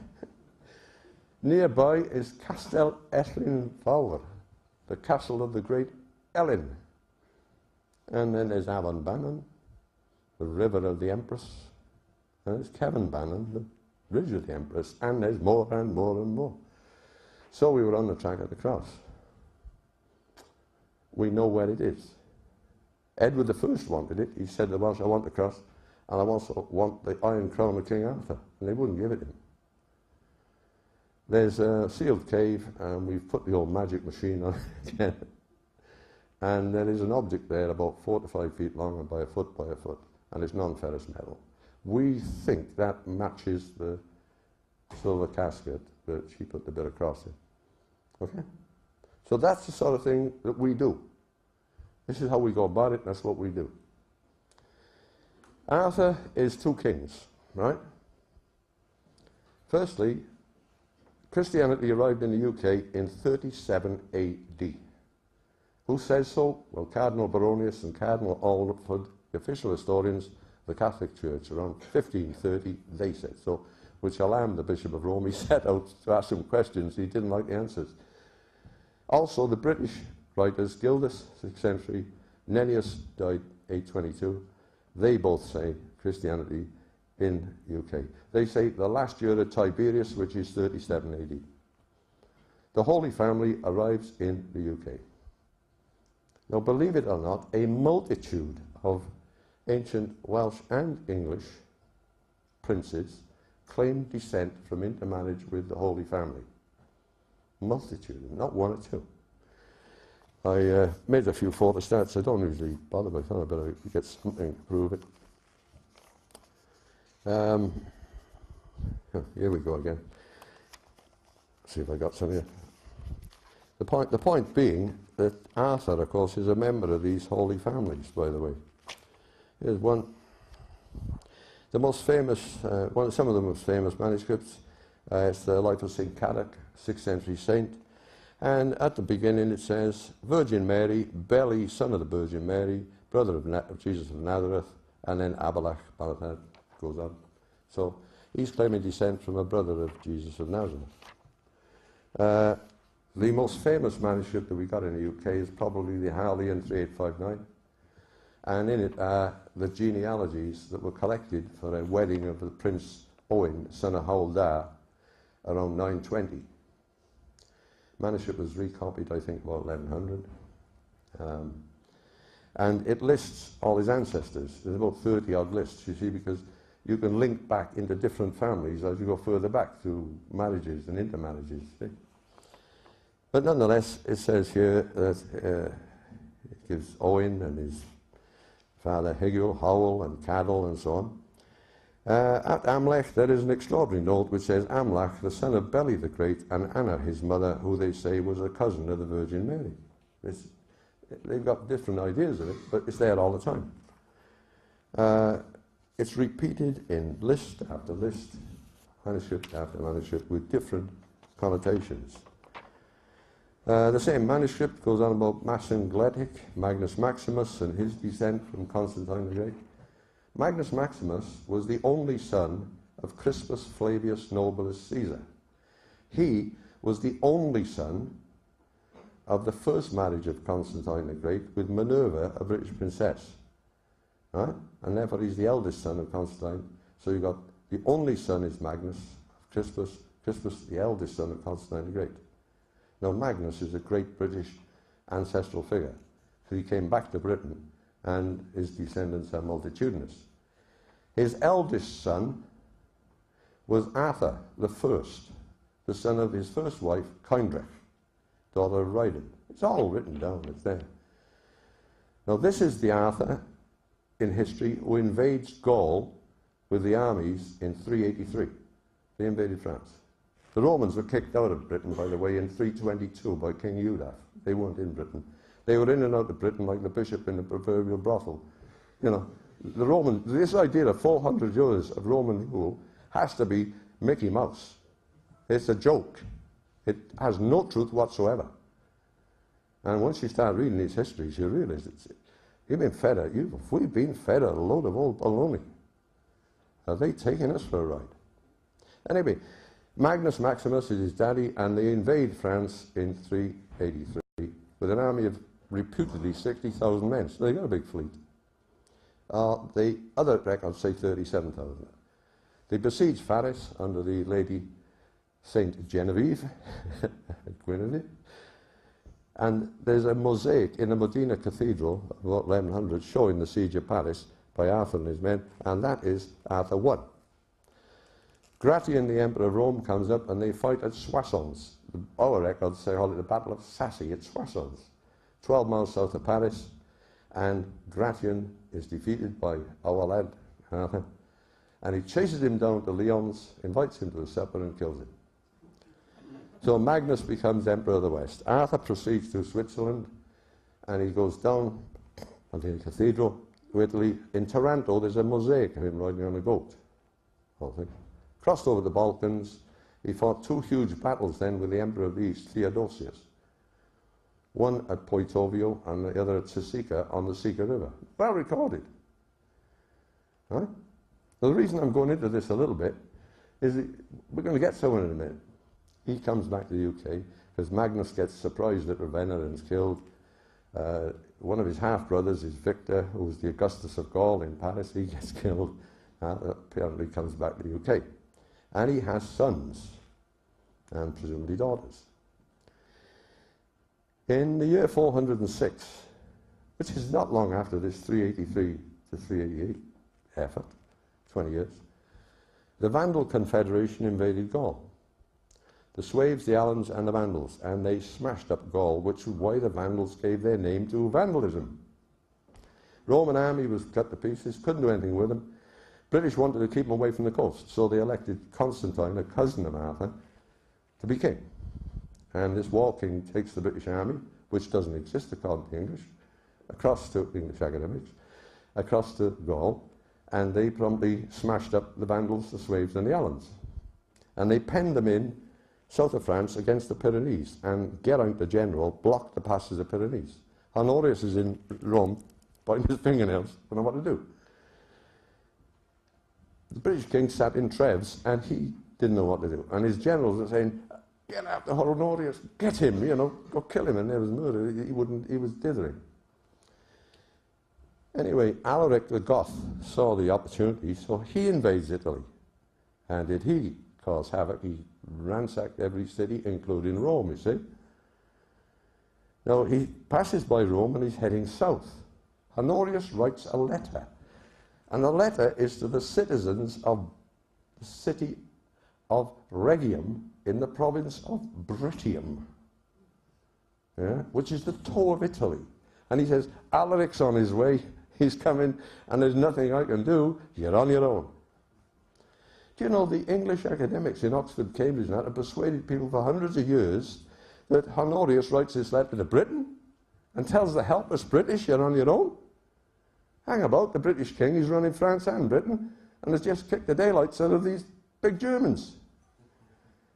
[SPEAKER 1] Nearby is Castell Ellyn Fawr, the castle of the great Ellyn. And then there's Avon Bannon, the river of the Empress. And there's Kevin Bannon, the bridge of the Empress. And there's more and more and more. So we were on the track of the cross. We know where it is. Edward I wanted it. He said to the Welsh, I want the cross, and I also want the Iron Crown of King Arthur. And they wouldn't give it him. There's a sealed cave, and we've put the old magic machine on it again. And there is an object there about 4 to 5 feet long and by a foot, and it's non-ferrous metal. We think that matches the silver casket that she put the bit of cross in. Okay? So that's the sort of thing that we do. This is how we go about it, and that's what we do. Arthur is 2 kings, right? Firstly, Christianity arrived in the UK in 37 AD. Who says so? Well, Cardinal Baronius and Cardinal Alfred, the official historians of the Catholic Church, around 1530, they said so, which alarmed the Bishop of Rome. He set out to ask him questions. He didn't like the answers. Also, the British writers, Gildas, 6th century, Nennius died 822, they both say Christianity in UK. They say the last year of Tiberius, which is 37 AD. The Holy Family arrives in the UK. Now, believe it or not, a multitude of ancient Welsh and English princes claim descent from intermarriage with the Holy Family. Multitude, not 1 or 2. I made a few photostats. I don't usually bother, but I thought I'd better get something to prove it. Here we go again. Let's see if I got some here. The point being that Arthur, of course, is a member of these holy families, by the way. Here's one. The most famous, some of the most famous manuscripts, it's the Life of St. Cadoc, 6th century saint. And at the beginning it says, Virgin Mary, Belly, son of the Virgin Mary, brother of Jesus of Nazareth, and then Abelach, Balatad, goes on. So he's claiming descent from a brother of Jesus of Nazareth. The most famous manuscript that we got in the UK is probably the Harleian 3859, and in it are the genealogies that were collected for a wedding of the Prince Owen, son of Hywel Dda, around 920. Manuscript was recopied, I think, about 1100. And it lists all his ancestors. There's about 30 odd lists, you see, because you can link back into different families as you go further back through marriages and intermarriages. See? But nonetheless, it says here that it gives Owen and his father Hygel, Howell and Cadell and so on. At Amlech there is an extraordinary note which says Amlach, the son of Beli the Great, and Anna his mother, who they say was a cousin of the Virgin Mary. They've got different ideas of it, but it's there all the time. It's repeated in list after list, manuscript after manuscript, with different connotations. The same manuscript goes on about Masin Gletic, Magnus Maximus, and his descent from Constantine the Great. Magnus Maximus was the only son of Crispus Flavius Nobilis Caesar. He was the only son of the first marriage of Constantine the Great with Minerva, a British princess. Right? And therefore he's the eldest son of Constantine. So you've got the only son is Magnus, Crispus, the eldest son of Constantine the Great. Now Magnus is a great British ancestral figure. So he came back to Britain and his descendants are multitudinous. His eldest son was Arthur the First, the son of his first wife, Coindrech, daughter of Ryden. It's all written down, it's there. Now this is the Arthur in history who invades Gaul with the armies in 383. They invaded France. The Romans were kicked out of Britain, by the way, in 322 by King Eudaf. They weren't in Britain. They were in and out of Britain like the bishop in the proverbial brothel. You know, this idea of 400 years of Roman rule has to be Mickey Mouse. It's a joke. It has no truth whatsoever. And once you start reading these histories, you realize we've been fed a load of old baloney. Are they taking us for a ride? Anyway, Magnus Maximus is his daddy, and they invade France in 383 with an army of reputedly 60,000 men. So they got a big fleet. The other records say 37,000. They besiege Paris under the Lady Saint Genevieve, Guinevere, and there's a mosaic in the Modena Cathedral, about 1100, showing the siege of Paris by Arthur and his men, and that is Arthur won. Gratian, the Emperor of Rome, comes up and they fight at Soissons. Our records say call it the Battle of Sassy at Soissons, 12 miles south of Paris, and Gratian is defeated by our lad Arthur, and he chases him down to Lyons, invites him to a supper and kills him. So Magnus becomes Emperor of the West. Arthur proceeds to Switzerland and he goes down onto the cathedral to Italy. In Taranto there's a mosaic of him riding on a goat. Crossed over the Balkans. He fought two huge battles then with the Emperor of the East, Theodosius. One at Poitovio and the other at Sisica on the Sika River. Well recorded. Huh? Now, the reason I'm going into this a little bit is that we're going to get someone in a minute. He comes back to the UK because Magnus gets surprised that Ravenna and is killed. One of his half-brothers is Victor, who was the Augustus of Gaul in Paris. He gets killed. Apparently comes back to the UK. And he has sons and presumably daughters. In the year 406, which is not long after this 383 to 388 effort, 20 years, the Vandal Confederation invaded Gaul. The Sueves, the Alans and the Vandals, and they smashed up Gaul, which is why the Vandals gave their name to vandalism. Roman army was cut to pieces, couldn't do anything with them. British wanted to keep them away from the coast, so they elected Constantine, a cousin of Arthur, to be king. And this war king takes the British army, which doesn't exist according to the English, across to English academics, across to Gaul, and they promptly smashed up the Vandals, the Sueves and the Alans. And they penned them in south of France against the Pyrenees, and Geraint the general blocked the passes of the Pyrenees. Honorius is in Rome, biting his fingernails, don't know what to do. The British king sat in Treves, and he didn't know what to do. And his generals are saying, get after Honorius, get him, you know, go kill him, and there was murder. He was dithering. Anyway, Alaric the Goth saw the opportunity, so he invades Italy. And did he cause havoc? He ransacked every city, including Rome, you see. Now, he passes by Rome and he's heading south. Honorius writes a letter. And the letter is to the citizens of the city of Rhegium in the province of Bruttium, yeah, which is the toe of Italy. And he says, Alaric's on his way, he's coming, and there's nothing I can do, you're on your own. Do you know the English academics in Oxford, Cambridge, and that have persuaded people for hundreds of years that Honorius writes this letter to Britain and tells the helpless British, you're on your own? Hang about, the British king is running France and Britain and has just kicked the daylights out of these big Germans.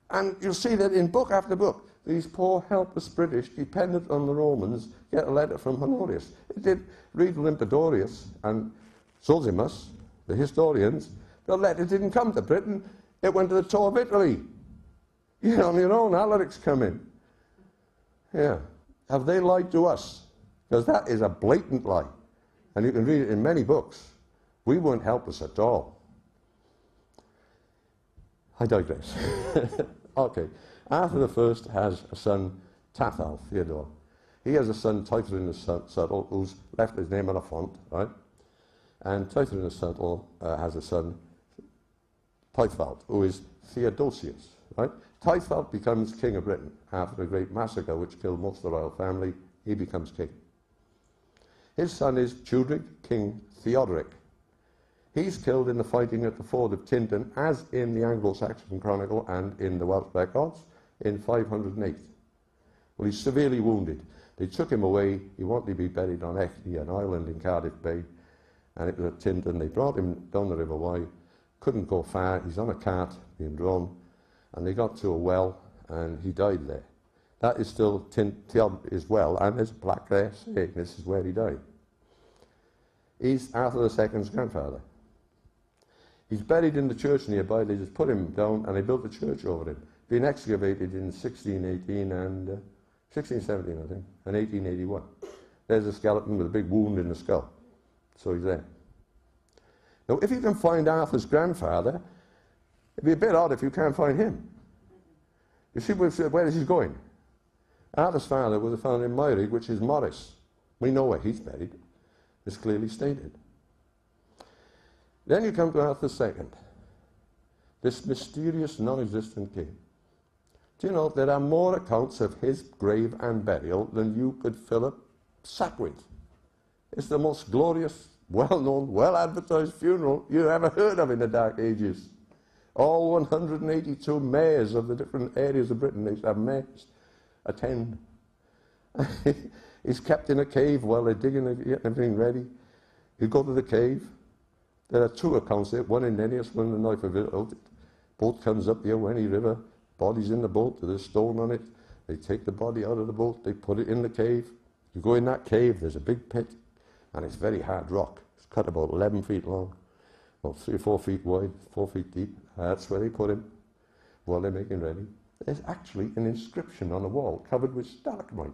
[SPEAKER 1] And you'll see that in book after book, these poor helpless British, dependent on the Romans, get a letter from Honorius. It did read Limpidorius and Zosimus, the historians. The letter didn't come to Britain, it went to the toe of Italy. You're on your own, Alaric's coming. Yeah. Have they lied to us? Because that is a blatant lie. And you can read it in many books. We weren't helpless at all. I digress. Okay. Arthur I has a son, Tathal, Theodore. He has a son, Teuthrin the Subtle, who's left his name on a font, right? And Teuthrin the Subtle has a son, Teithfald, who is Theodosius, right? Teithfald becomes king of Britain after the great massacre which killed most of the royal family. He becomes king. His son is Tudrig, King Theodoric. He's killed in the fighting at the ford of Tintern, as in the Anglo-Saxon Chronicle and in the Welsh records, in 508. Well, he's severely wounded. They took him away. He wanted to be buried on Echdy, an island in Cardiff Bay, and it was at Tintern. They brought him down the River Wye, couldn't go far. He's on a cart being drawn, and they got to a well, and he died there. That is still Theod is well, and there's a plaque there saying this is where he died. He's Arthur II's grandfather. He's buried in the church nearby. They just put him down and they built a church over him. Been excavated in 1618 and 1617, I think, and 1881. There's a skeleton with a big wound in the skull. So he's there. Now, if you can find Arthur's grandfather, it'd be a bit odd if you can't find him. You see where is he going? Arthur's father was found in Meirig, which is Morris. We know where he's buried. It's clearly stated. Then you come to Arthur II, this mysterious, non-existent king. Do you know there are more accounts of his grave and burial than you could fill a sack with? It's the most glorious, well-known, well-advertised funeral you ever heard of in the Dark Ages. All 182 mayors of the different areas of Britain, they used to have mayors attend. He's kept in a cave while they're digging and getting everything ready. You go to the cave. There are two accounts there, one in Nennius, one in the Knife of it. Boat comes up the Owenny River, body's in the boat, there's a stone on it. They take the body out of the boat, they put it in the cave. You go in that cave, there's a big pit, and it's very hard rock. It's cut about 11 feet long, about 3 or 4 feet wide, 4 feet deep. That's where they put him while they're making ready. There's actually an inscription on the wall covered with stalagmite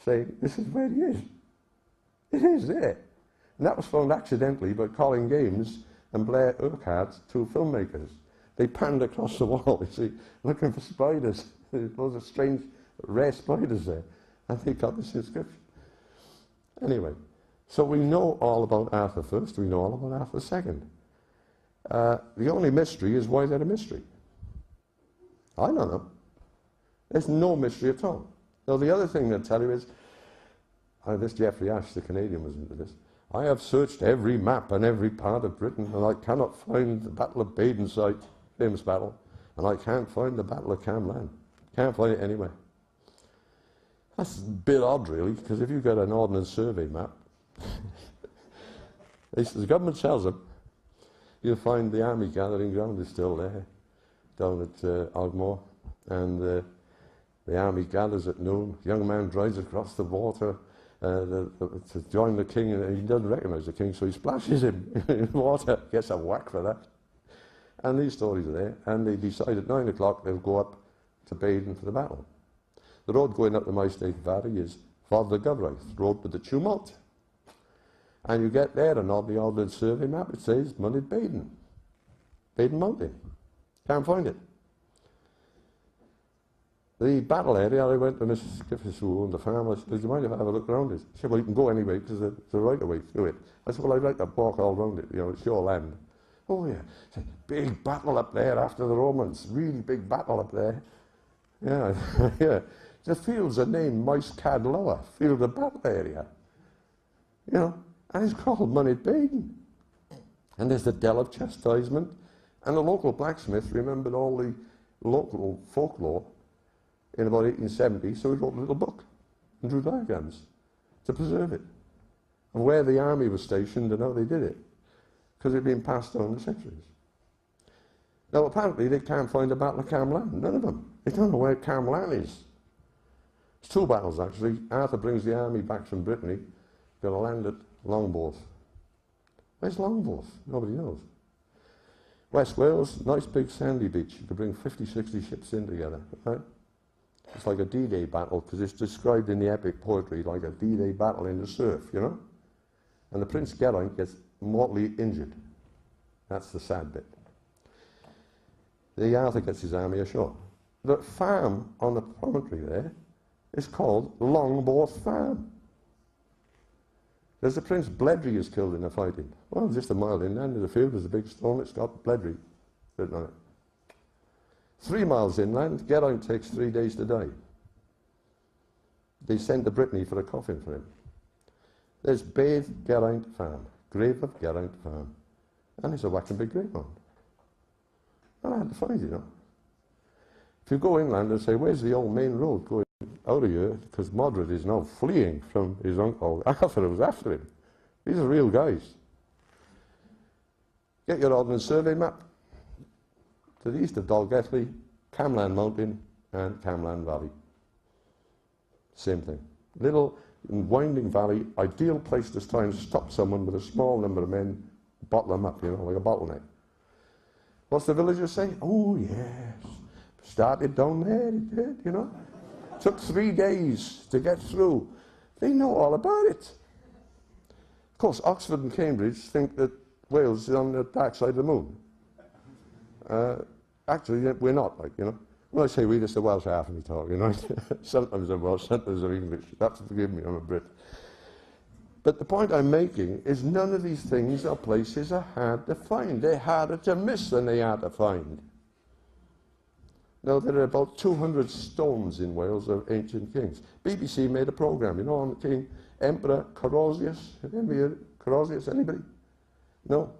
[SPEAKER 1] saying, this is where he is. It is there. And that was found accidentally by Colin Games and Blair Urquhart, two filmmakers. They panned across the wall, you see, looking for spiders. There's loads of strange, rare spiders there. And they got this inscription. Anyway, so we know all about Arthur first, we know all about Arthur second. The only mystery is why they're a mystery. I don't know. There's no mystery at all. Now, the other thing they'll tell you is, this Geoffrey Ash, the Canadian, was into this. I have searched every map and every part of Britain, and I cannot find the Battle of Badenside, famous battle, and I can't find the Battle of Camlan. Can't find it anywhere. That's a bit odd, really, because if you've got an Ordnance Survey map, the government tells them, you'll find the army gathering ground is still there, down at Ardmore, and the army gathers at noon. The young man drives across the water to join the king, and he doesn't recognise the king, so he splashes him in water, gets a whack for that. And these stories are there, and they decide at 9 o'clock they'll go up to Baden for the battle. The road going up to my state Vary is Fod the Gyfraith, road with the tumult. And you get there, and on the ordnance survey map it says Mynydd Baden, Baden Mountain. Can't find it. The battle area, I went to Mrs. Giffisoo and the farmer. I said, "Do you mind if I have a look around it?" She said, "Well, you can go anyway because there's a right of way through it." I said, "Well, I'd like to walk all around it, you know, it's your land." "Oh yeah." I said, "Big battle up there after the Romans, really big battle up there." Yeah, yeah. The fields are named Moise Cad Lower, field of battle area. You know, and it's called Mynydd Baden. And there's the Dell of Chastisement, and the local blacksmith remembered all the local folklore in about 1870, so he wrote a little book and drew diagrams to preserve it, of where the army was stationed and how they did it, because it had been passed down the centuries. Now apparently they can't find the Battle of Camlan, none of them. They don't know where Camlan is. It's two battles actually. Arthur brings the army back from Brittany, going to land at Longbourth. Where's Longbourth? Nobody knows. West Wales, nice big sandy beach. You could bring 50, 60 ships in together, right? It's like a D-Day battle, because it's described in the epic poetry like a D-Day battle in the surf, you know? And the Prince Geraint gets mortally injured. That's the sad bit. The Arthur gets his army ashore. The farm on the promontory there is called Longbourth Farm. There's the Prince Bledry is killed in the fighting. Well, just a mile inland in the field there's a big stone that's got Bledry written on it. 3 miles inland, Geraint takes 3 days to die. They send to Brittany for a coffin for him. There's Bathe Geraint Farm, grave of Geraint Farm. And it's a whacking big grave mound. And I had to find it, you know. If you go inland and say, "Where's the old main road going out of here?" Because Modred is now fleeing from his uncle Arthur, who was after him. These are real guys. Get your ordnance survey map. To the east of Dalgethley, Camlan Mountain and Camlan Valley. Same thing. Little winding valley, ideal place to try and stop someone with a small number of men, bottle them up, you know, like a bottleneck. What's the villagers say? "Oh yes, started down there, it did, you know. Took 3 days to get through." They know all about it. Of course, Oxford and Cambridge think that Wales is on the dark side of the moon. Actually, we're not, like, you know. When I say we, it's the Welsh half of me talk, you know. Sometimes I'm Welsh, sometimes I'm English. You have to forgive me, I'm a Brit. But the point I'm making is none of these things or places are hard to find. They're harder to miss than they are to find. Now, there are about 200 stones in Wales of ancient kings. BBC made a programme, you know, on the king, Emperor Carausius. Carausius, anybody? No?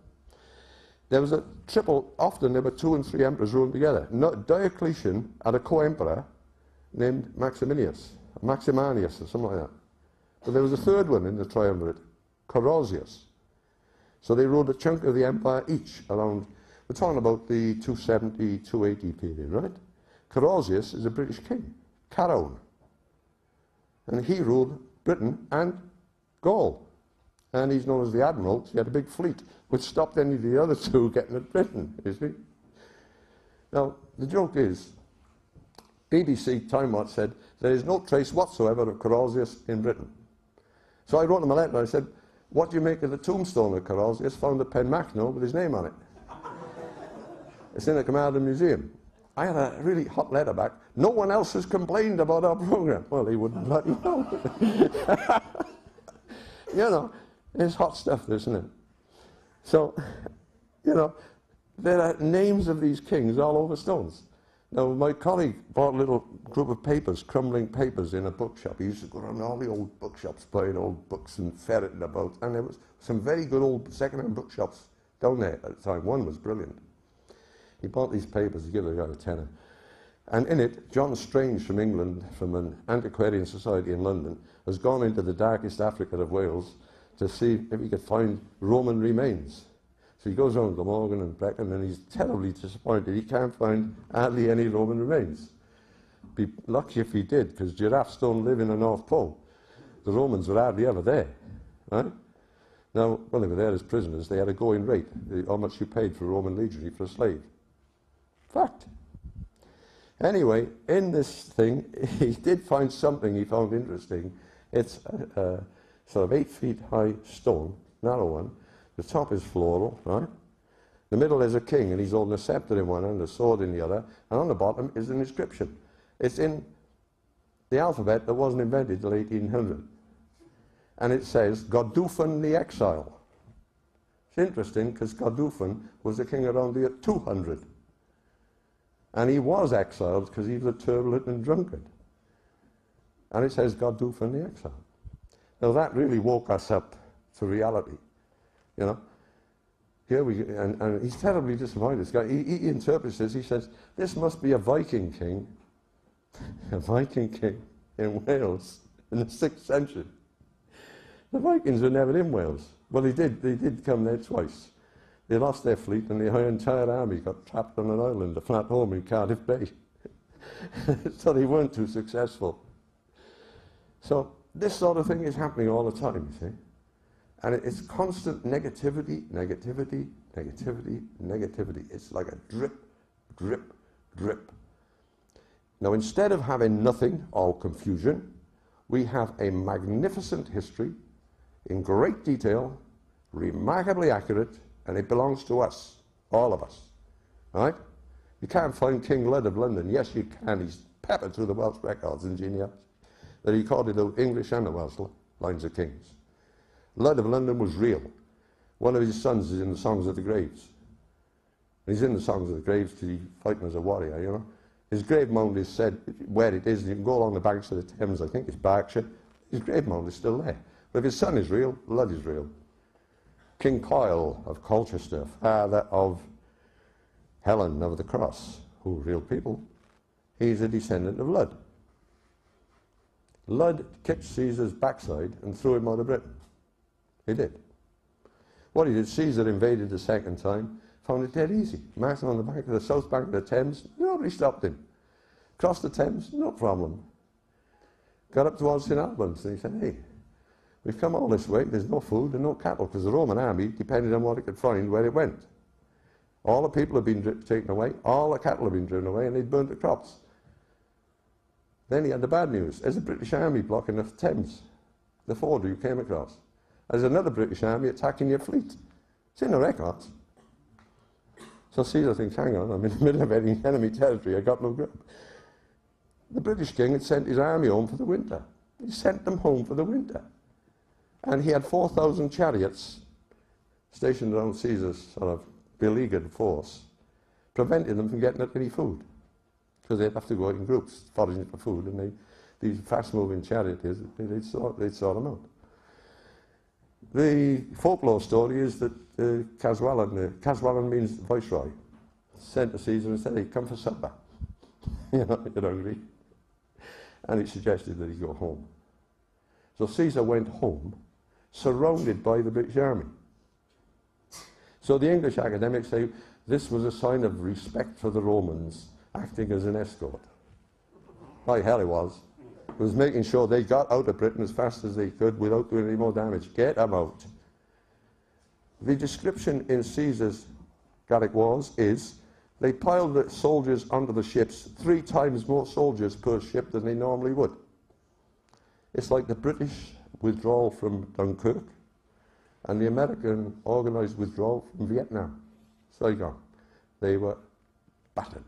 [SPEAKER 1] There was a triple, often there were 2 and 3 emperors ruling together. Diocletian had a co-emperor named Maximinius, Maximanius or something like that. But there was a third one in the triumvirate, Carausius. So they ruled a chunk of the empire each around, we're talking about the 270, 280 period, right? Carausius is a British king, Carawn. And he ruled Britain and Gaul. And he's known as the Admiral, because he had a big fleet, which stopped any of the other 2 getting at Britain, you see. Now, the joke is, BBC Time Watch said, there is no trace whatsoever of Carausius in Britain. So I wrote him a letter and I said, what do you make of the tombstone of Carausius found at Penmachno with his name on it? It's in the Carmarthen Museum. I had a really hot letter back. No one else has complained about our programme. Well, they wouldn't bloody know. You know, it's hot stuff, isn't it? So, you know, there are names of these kings all over stones. Now, my colleague bought a little group of papers, crumbling papers in a bookshop. He used to go around all the old bookshops buying old books and ferreting about. And there was some very good old second-hand bookshops down there at the time. One was brilliant. He bought these papers, he gave the guy a tenner. And in it, John Strange from England, from an antiquarian society in London, has gone into the darkest Africa of Wales to see if he could find Roman remains. So he goes around Glamorgan and Brecon and he's terribly disappointed. He can't find hardly any Roman remains. Be lucky if he did, because giraffes don't live in the North Pole. The Romans were hardly ever there, right? Now, when they were there as prisoners, they had a going rate, how much you paid for a Roman legionary for a slave. Fact. Anyway, in this thing, he did find something he found interesting. It's a sort of 8 feet high stone, narrow one. The top is floral, right? The middle is a king, and he's holding a scepter in one hand, a sword in the other, and on the bottom is an inscription. It's in the alphabet that wasn't invented till 1800. And it says, Godufan the Exile. It's interesting, because Godufan was the king around the year 200. And he was exiled because he was a turbulent and drunkard. And it says Godufan the Exile. Now that really woke us up to reality, you know. Here we, and he's terribly disappointed, this guy. He interprets this, he says, this must be a Viking king, a Viking king in Wales in the 6th century. The Vikings were never in Wales. Well, they did come there twice. They lost their fleet and the entire army got trapped on an island, a flat home in Cardiff Bay. So they weren't too successful. So this sort of thing is happening all the time, you see. And it's constant negativity, negativity, negativity, negativity. It's like a drip, drip, drip. Now, instead of having nothing, all confusion, we have a magnificent history in great detail, remarkably accurate, and it belongs to us, all of us. Right? You can't find King Lud of London. Yes, you can. He's peppered through the Welsh records and genealogy that he recorded the English and the Welsh lines of kings. Lud of London was real. One of his sons is in the Songs of the Graves. And he's in the Songs of the Graves because he's fighting as a warrior, you know. His grave mound is said where it is. You can go along the banks of the Thames, I think it's Berkshire. His grave mound is still there. But if his son is real, Lud is real. King Coil of Colchester, father of Helen of the Cross, who are real people, he's a descendant of Lud. Lud kicked Caesar's backside and threw him out of Britain. He did. What he did, Caesar invaded the second time, found it dead easy. Marching on the bank of the south bank of the Thames, nobody stopped him. Crossed the Thames, no problem. Got up towards St Albans and he said, hey, we've come all this way, there's no food and no cattle, because the Roman army depended on what it could find where it went. All the people have been taken away, all the cattle have been driven away, and they'd burnt the crops. Then he had the bad news. There's a British army blocking the Thames, the ford you came across. There's another British army attacking your fleet. It's in the records. So Caesar thinks, hang on, I'm in the middle of enemy territory, I got no grip. The British king had sent his army home for the winter. He sent them home for the winter. And he had 4,000 chariots stationed around Caesar's sort of beleaguered force, preventing them from getting at any food. Because they'd have to go out in groups, foraging for food, and these fast-moving charioteers, they'd sort them out. The folklore story is that Caswallon means viceroy, sent to Caesar and said, hey, come for supper. You know, you're hungry. And it suggested that he go home. So Caesar went home, surrounded by the British army. So the English academics say this was a sign of respect for the Romans, acting as an escort. By hell it was. It was making sure they got out of Britain as fast as they could without doing any more damage. Get them out. The description in Caesar's Gallic Wars is they piled the soldiers onto the ships, 3 times more soldiers per ship than they normally would. It's like the British withdrawal from Dunkirk and the American organised withdrawal from Vietnam. Saigon. They were battered.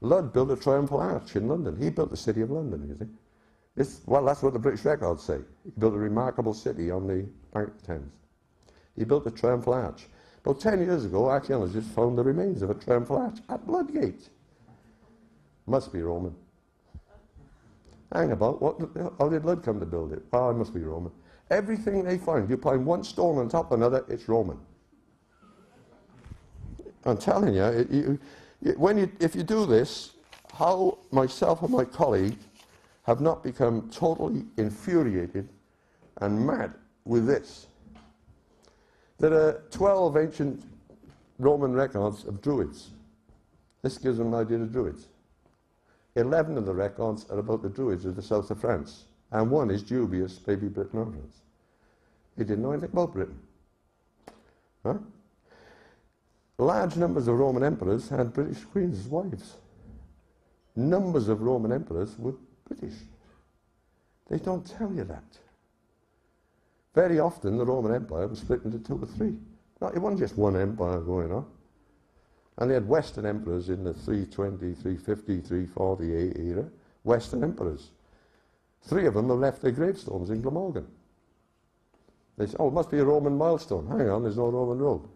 [SPEAKER 1] Lud built a triumphal arch in London. He built the city of London, you see. Well, that's what the British records say. He built a remarkable city on the bank of the Thames. He built a triumphal arch. About 10 years ago, archaeologists found the remains of a triumphal arch at Ludgate. Must be Roman. Hang about, how did Lud come to build it? Oh, it must be Roman. Everything they find, you find one stone on top of another, it's Roman. I'm telling you, if you do this, how myself and my colleague have not become totally infuriated and mad with this. There are 12 ancient Roman records of Druids. This gives them an idea of Druids. 11 of the records are about the Druids of the south of France, and one is dubious, baby Britain origins. He didn't know anything about Britain. Huh? Large numbers of Roman emperors had British queens as wives. Numbers of Roman emperors were British. They don't tell you that. Very often the Roman Empire was split into 2 or 3. No, it wasn't just one empire going on. And they had Western emperors in the 320, 350, 340 era. Western emperors. 3 of them have left their gravestones in Glamorgan. They say, oh, it must be a Roman milestone. Hang on, there's no Roman road.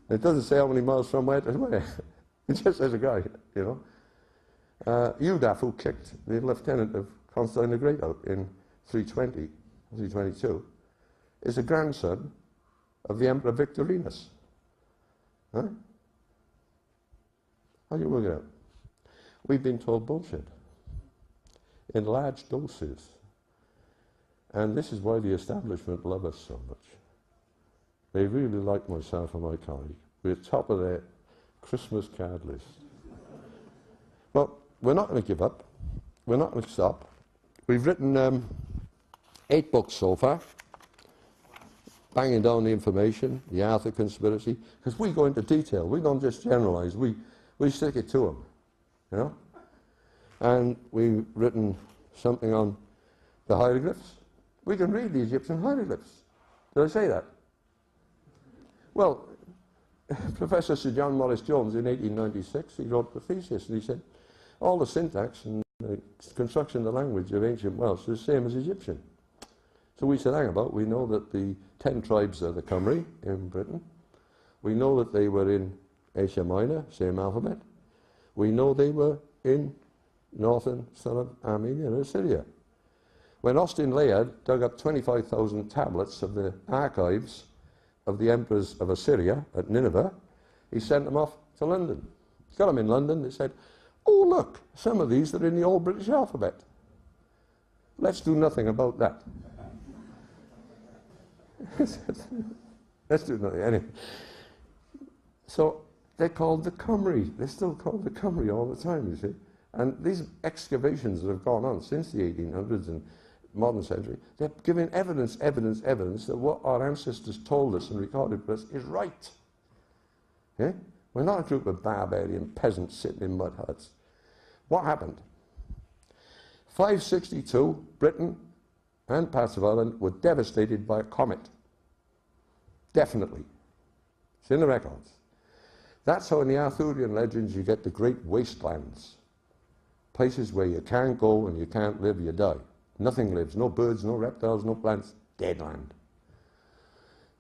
[SPEAKER 1] It doesn't say how many miles from where to where. It just says a guy, you know. Udaf, who kicked the lieutenant of Constantine the Great out in 320, 322, is a grandson of the Emperor Victorinus. Huh? How do you work it out? We've been told bullshit in large doses. And this is why the establishment love us so much. They really like myself and my colleague. We're top of their Christmas card list. But we're not going to give up. We're not going to stop. We've written 8 books so far, banging down the information, the Arthur conspiracy, because we go into detail. We don't just generalize. We stick it to them, you know. And we've written something on the hieroglyphs. We can read the Egyptian hieroglyphs. Did I say that? Well, Professor Sir John Morris Jones in 1896, he wrote the thesis, and he said, all the syntax and the construction of the language of ancient Welsh is the same as Egyptian. So we said, hang about, we know that the 10 tribes are the Cymry in Britain. We know that they were in Asia Minor, same alphabet. We know they were in northern, southern Armenia and Assyria. When Austin Layard dug up 25,000 tablets of the archives of the emperors of Assyria at Nineveh, he sent them off to London. He got them in London, they said, oh look, some of these are in the old British alphabet. Let's do nothing about that. Let's do nothing, anyway. So they're called the Cymry. They're still called the Cymry all the time, you see. And these excavations that have gone on since the 1800s and modern century, they're giving evidence that what our ancestors told us and recorded for us is right. Yeah? We're not a group of barbarian peasants sitting in mud huts. What happened? 562, Britain and parts of Ireland were devastated by a comet. Definitely. It's in the records. That's how in the Arthurian legends you get the great wastelands. Places where you can't go and you can't live, you die. Nothing lives, no birds, no reptiles, no plants, dead land.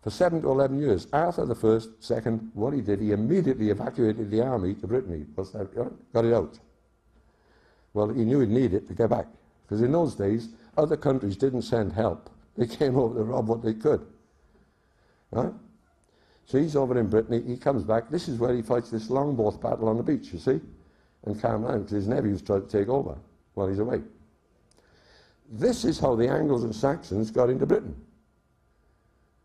[SPEAKER 1] For 7 to 11 years, Arthur the First, second, what he did, he immediately evacuated the army to Brittany. Got it out. Well, he knew he'd need it to get back. Because in those days, other countries didn't send help. They came over to rob what they could. Right? So he's over in Brittany, he comes back. This is where he fights this Longbourth battle on the beach, you see, in Carmline, because his nephews tried to take over while he's away. This is how the Angles and Saxons got into Britain.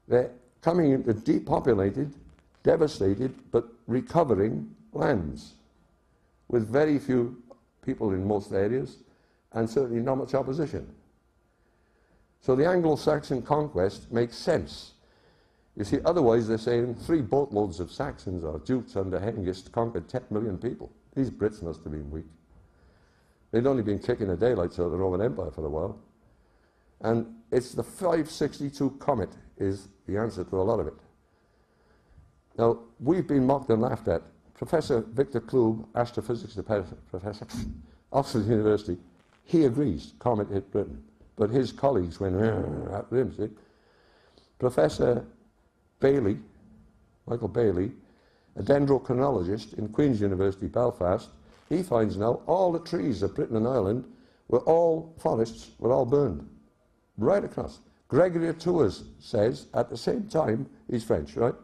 [SPEAKER 1] They're coming into depopulated, devastated, but recovering lands with very few people in most areas and certainly not much opposition. So the Anglo-Saxon conquest makes sense. You see, otherwise they're saying 3 boatloads of Saxons or Jutes under Hengist conquered 10 million people. These Brits must have been weak. They'd only been kicking the daylights out of the Roman Empire for a while. And it's the 562 comet is the answer to a lot of it. Now, we've been mocked and laughed at. Professor Victor Klug, astrophysics professor, Oxford University, he agrees comet hit Britain. But his colleagues went at him, see? Professor Bailey, Michael Bailey, a dendrochronologist in Queen's University, Belfast, he finds now all the trees of Britain and Ireland were all forests, were all burned, right across. Gregory of Tours says, at the same time, he's French, right?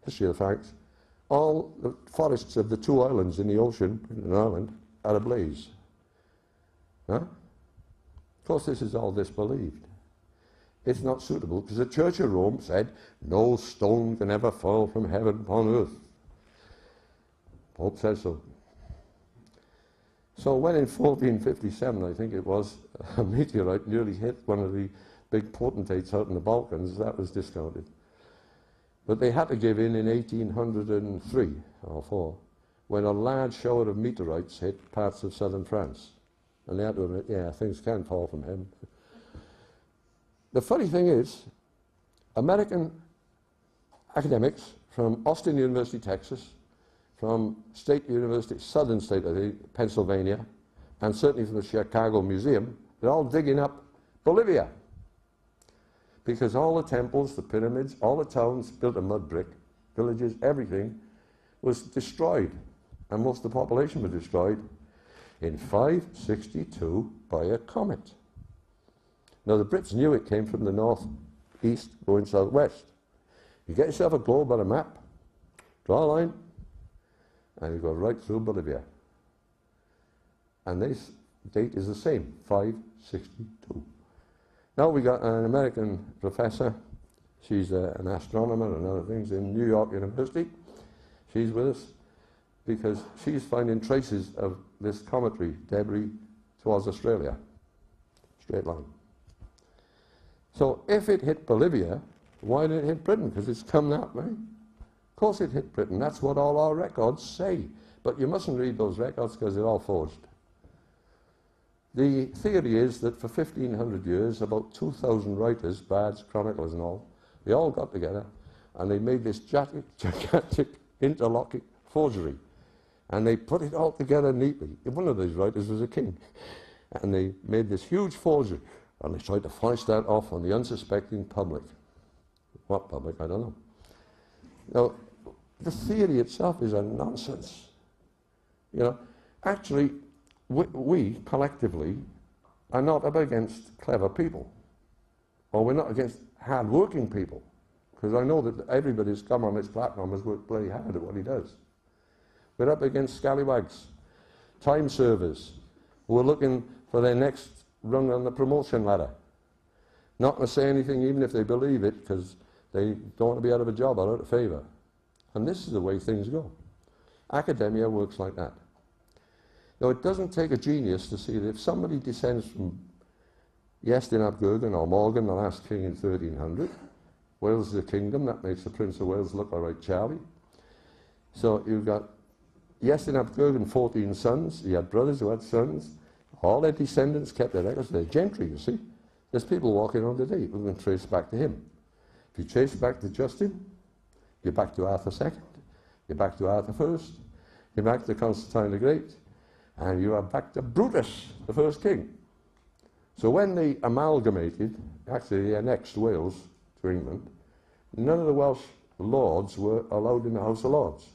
[SPEAKER 1] History of the facts. All the forests of the 2 islands in the ocean, in Ireland, are ablaze. Huh? Of course, this is all disbelieved. It's not suitable, because the Church of Rome said, no stone can ever fall from heaven upon earth. Pope says so. So when in 1457, I think it was, a meteorite nearly hit one of the big potentates out in the Balkans, that was discounted. But they had to give in 1803 or 4, when a large shower of meteorites hit parts of southern France. And they had to admit, yeah, things can fall from heaven. The funny thing is, American academics from Austin University, Texas, from State University, Southern State, I think, Pennsylvania, and certainly from the Chicago Museum, they're all digging up Bolivia. Because all the temples, the pyramids, all the towns built of mud brick, villages, everything was destroyed. And most of the population was destroyed in 562 by a comet. Now the Brits knew it came from the northeast going southwest. You get yourself a globe on a map, draw a line, and you go right through Bolivia. And this date is the same, 562. Now we got an American professor, she's an astronomer and other things in New York University. She's with us because she's finding traces of this cometary debris towards Australia. Straight line. So if it hit Bolivia, why did it hit Britain? Because it's come that way. Of course it hit Britain. That's what all our records say. But you mustn't read those records because they're all forged. The theory is that for 1,500 years, about 2,000 writers, bards, chroniclers and all, they all got together and they made this gigantic interlocking forgery. And they put it all together neatly. One of these writers was a king. And they made this huge forgery. And they tried to foist that off on the unsuspecting public. What public? I don't know. Now, the theory itself is a nonsense. You know, actually, we collectively are not up against clever people. Or we're not against hard-working people. Because I know that everybody who's come on this platform has worked bloody hard at what he does. We're up against scallywags, time servers, who are looking for their next rung on the promotion ladder. Not going to say anything even if they believe it, because they don't want to be out of a job or out of favour. And this is the way things go. Academia works like that. Now, it doesn't take a genius to see that if somebody descends from Iestyn ap Gwragedd or Morgan, the last king in 1300, Wales is a kingdom, that makes the Prince of Wales look like Charlie. So you've got Iestyn ap Gwragedd, 14 sons. He had brothers who had sons. All their descendants kept their records. They're gentry, you see. There's people walking on today who can trace back to him. If you trace back to Justin, you're back to Arthur II, you're back to Arthur I, you're back to Constantine the Great, and you are back to Brutus, the first king. So when they amalgamated, actually they annexed Wales to England, none of the Welsh lords were allowed in the House of Lords.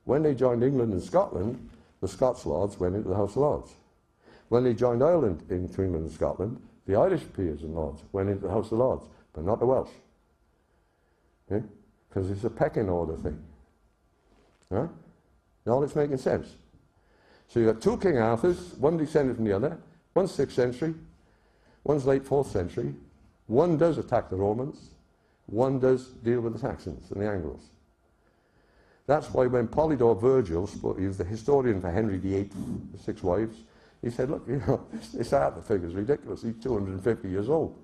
[SPEAKER 1] When they joined England and Scotland, the Scots lords went into the House of Lords. When they joined Ireland into England and Scotland, the Irish peers and lords went into the House of Lords, but not the Welsh. Because it's a pecking order thing. Right? All it's making sense. So you've got two King Arthurs, one descended from the other, one's 6th century, one's late 4th century, one does attack the Romans, one does deal with the Saxons and the Angles. That's why when Polydore Virgil, he was the historian for Henry VIII, the 6 wives, he said, look, you know, this Arthur figure's ridiculous, he's 250 years old.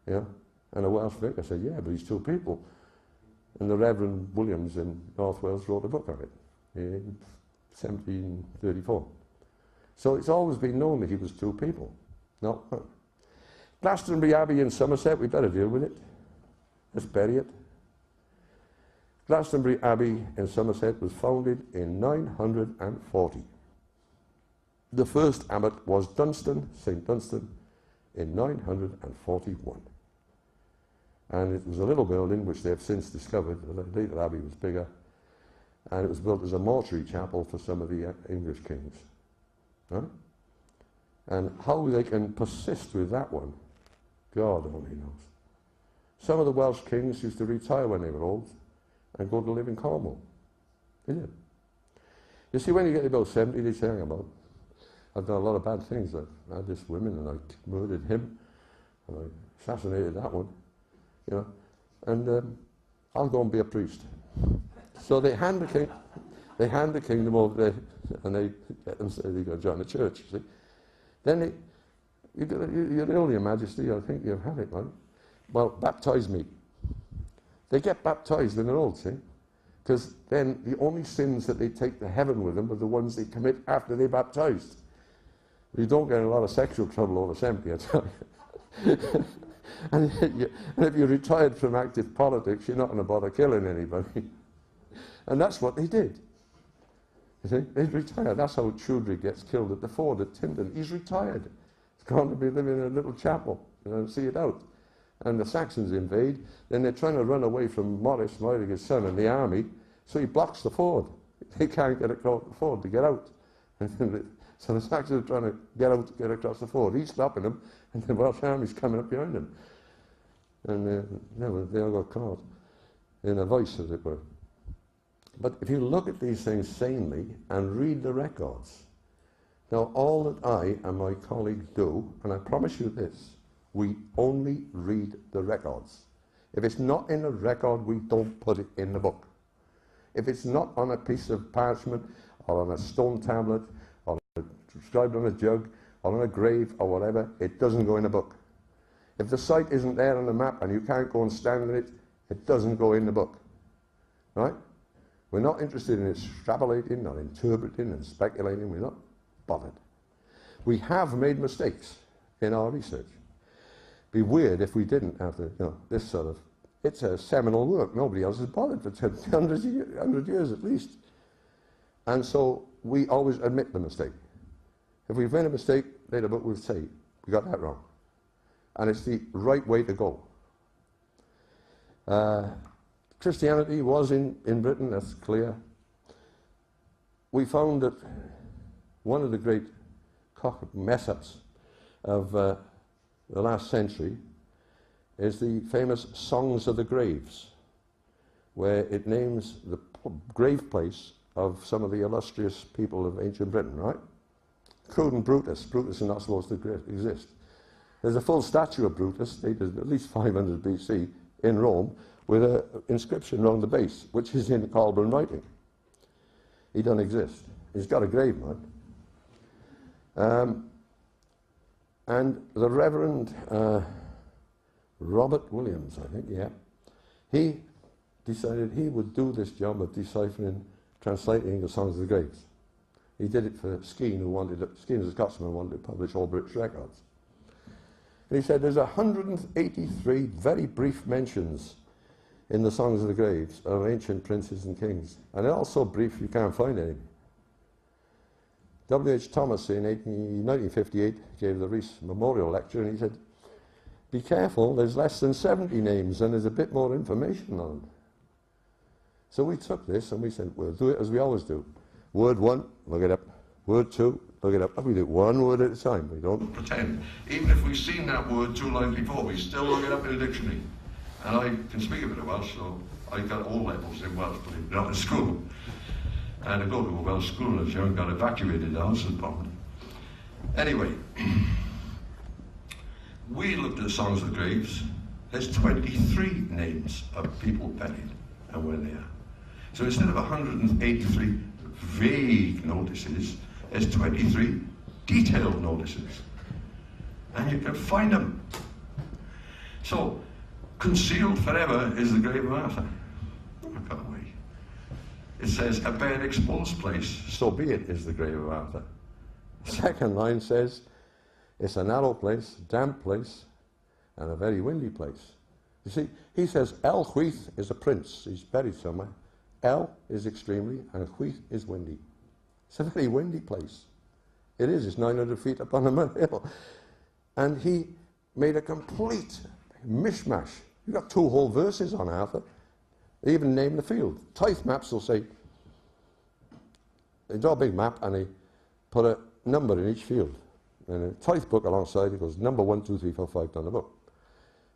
[SPEAKER 1] You know? And a Welsh vicar said, yeah, but he's 2 people. And the Reverend Williams in North Wales wrote a book on it in 1734. So it's always been known that he was 2 people, not 1. Glastonbury Abbey in Somerset, we better deal with it. Let's bury it. Glastonbury Abbey in Somerset was founded in 940. The first abbot was Dunstan, St. Dunstan, in 941. And it was a little building which they have since discovered. The later abbey was bigger, and it was built as a mortuary chapel for some of the English kings. Huh? And how they can persist with that one, God only knows. Some of the Welsh kings used to retire when they were old and go to live in Cornwall. They did. You see, when you get about 70, they say, about, I've done a lot of bad things. I had this woman, and I murdered him, and I assassinated that one. You know, and I'll go and be a priest. So they hand the kingdom over there, and they get them say they go join the church. You see, then You're ill, Your Majesty, I think you've had it, man. Well, baptise me. They get baptised when they're old, see? Because then the only sins that they take to heaven with them are the ones they commit after they're baptised. You don't get in a lot of sexual trouble over 70, I tell you. and if you're retired from active politics, you're not going to bother killing anybody. And that's what they did. You see, they retired. That's how Chudry gets killed at the ford at Tyndon. He's retired. He's gone to be living in a little chapel, see it out. And the Saxons invade. Then they're trying to run away from Maurice, his son, and the army. So he blocks the ford. They can't get across the ford to get out. So the Saxons are trying to get across the ford. He's stopping them, and the Welsh army's coming up behind him. And they all got caught in a vice, as it were. But if you look at these things sanely and read the records, now all that I and my colleagues do, and I promise you this, we only read the records. If it's not in a record, we don't put it in the book. If it's not on a piece of parchment or on a stone tablet or inscribed on a jug or on a grave or whatever, it doesn't go in a book. If the site isn't there on the map and you can't go and stand in it, it doesn't go in the book. Right? We're not interested in extrapolating or interpreting and speculating. We're not bothered. We have made mistakes in our research. Be weird if we didn't after this sort of. It's a seminal work. Nobody else has bothered for 100 years at least. And so we always admit the mistake. If we've made a mistake, later but we'll say, we got that wrong. And it's the right way to go. Christianity was in Britain, that's clear. We found that one of the great mess-ups of the last century is the famous Songs of the Graves, where it names the grave place of some of the illustrious people of ancient Britain, right? Including Brutus. Brutus is not supposed to exist. There's a full statue of Brutus, dated at least 500 BC, in Rome, with an inscription around the base, which is in Colburn writing. He doesn't exist. He's got a grave, man. And the Reverend Robert Williams, I think, he decided he would do this job of deciphering, translating the Songs of the Graves. He did it for Skene, Skene as a Scotsman wanted to publish all British records. And he said there's 183 very brief mentions in the Songs of the Graves of ancient princes and kings. And they're all so brief you can't find any. W.H. Thomas in 1958 gave the Rees Memorial Lecture, and he said, be careful, there's less than 70 names and there's a bit more information on them. So we took this and we said, we'll do it as we always do. Word one, look it up. Word two, look it up. We do it one word at a time. We don't pretend. Even if we've seen that word 2 lines before, we still look it up in a dictionary. And I can speak a bit of Welsh, so I got all levels in Welsh, but not in school. And I go to a Welsh school as young, got evacuated out of the pond. Anyway, we looked at the Songs of the Graves. There's 23 names of people buried and where they are. So instead of 183 vague notices, there's 23 detailed notices. And you can find them. So, concealed forever is the grave of Arthur. Look that way. It says, a bare exposed place, so be it, is the grave of Arthur. The second line says, it's a narrow place, damp place, and a very windy place. You see, he says, El Huith is a prince. He's buried somewhere. El is extremely, and Huith is windy. It's a very windy place. It is. It's 900 feet up on a hill. And he made a complete mishmash. You've got 2 whole verses on Arthur. They even name the field. Tithe maps will say, they draw a big map and they put a number in each field. And a tithe book alongside it goes number 1, 2, 3, 4, 5 down the book.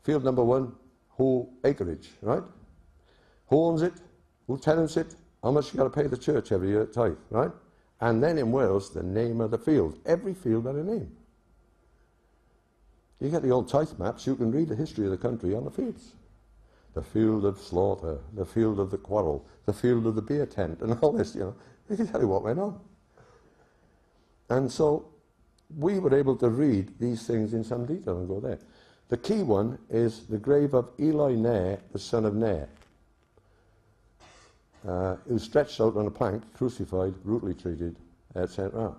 [SPEAKER 1] Field number 1, who acreage, right? Who owns it? Who tenants it? How much you got to pay the church every year at tithe, right? And then in Wales, the name of the field. Every field had a name. You get the old tithe maps, you can read the history of the country on the fields. The field of slaughter, the field of the quarrel, the field of the beer tent, and all this, They can tell you what went on. And so, we were able to read these things in some detail and go there. The key one is the grave of Eli Nair, the son of Nair, who was stretched out on a plank, crucified, brutally treated at St. Ram.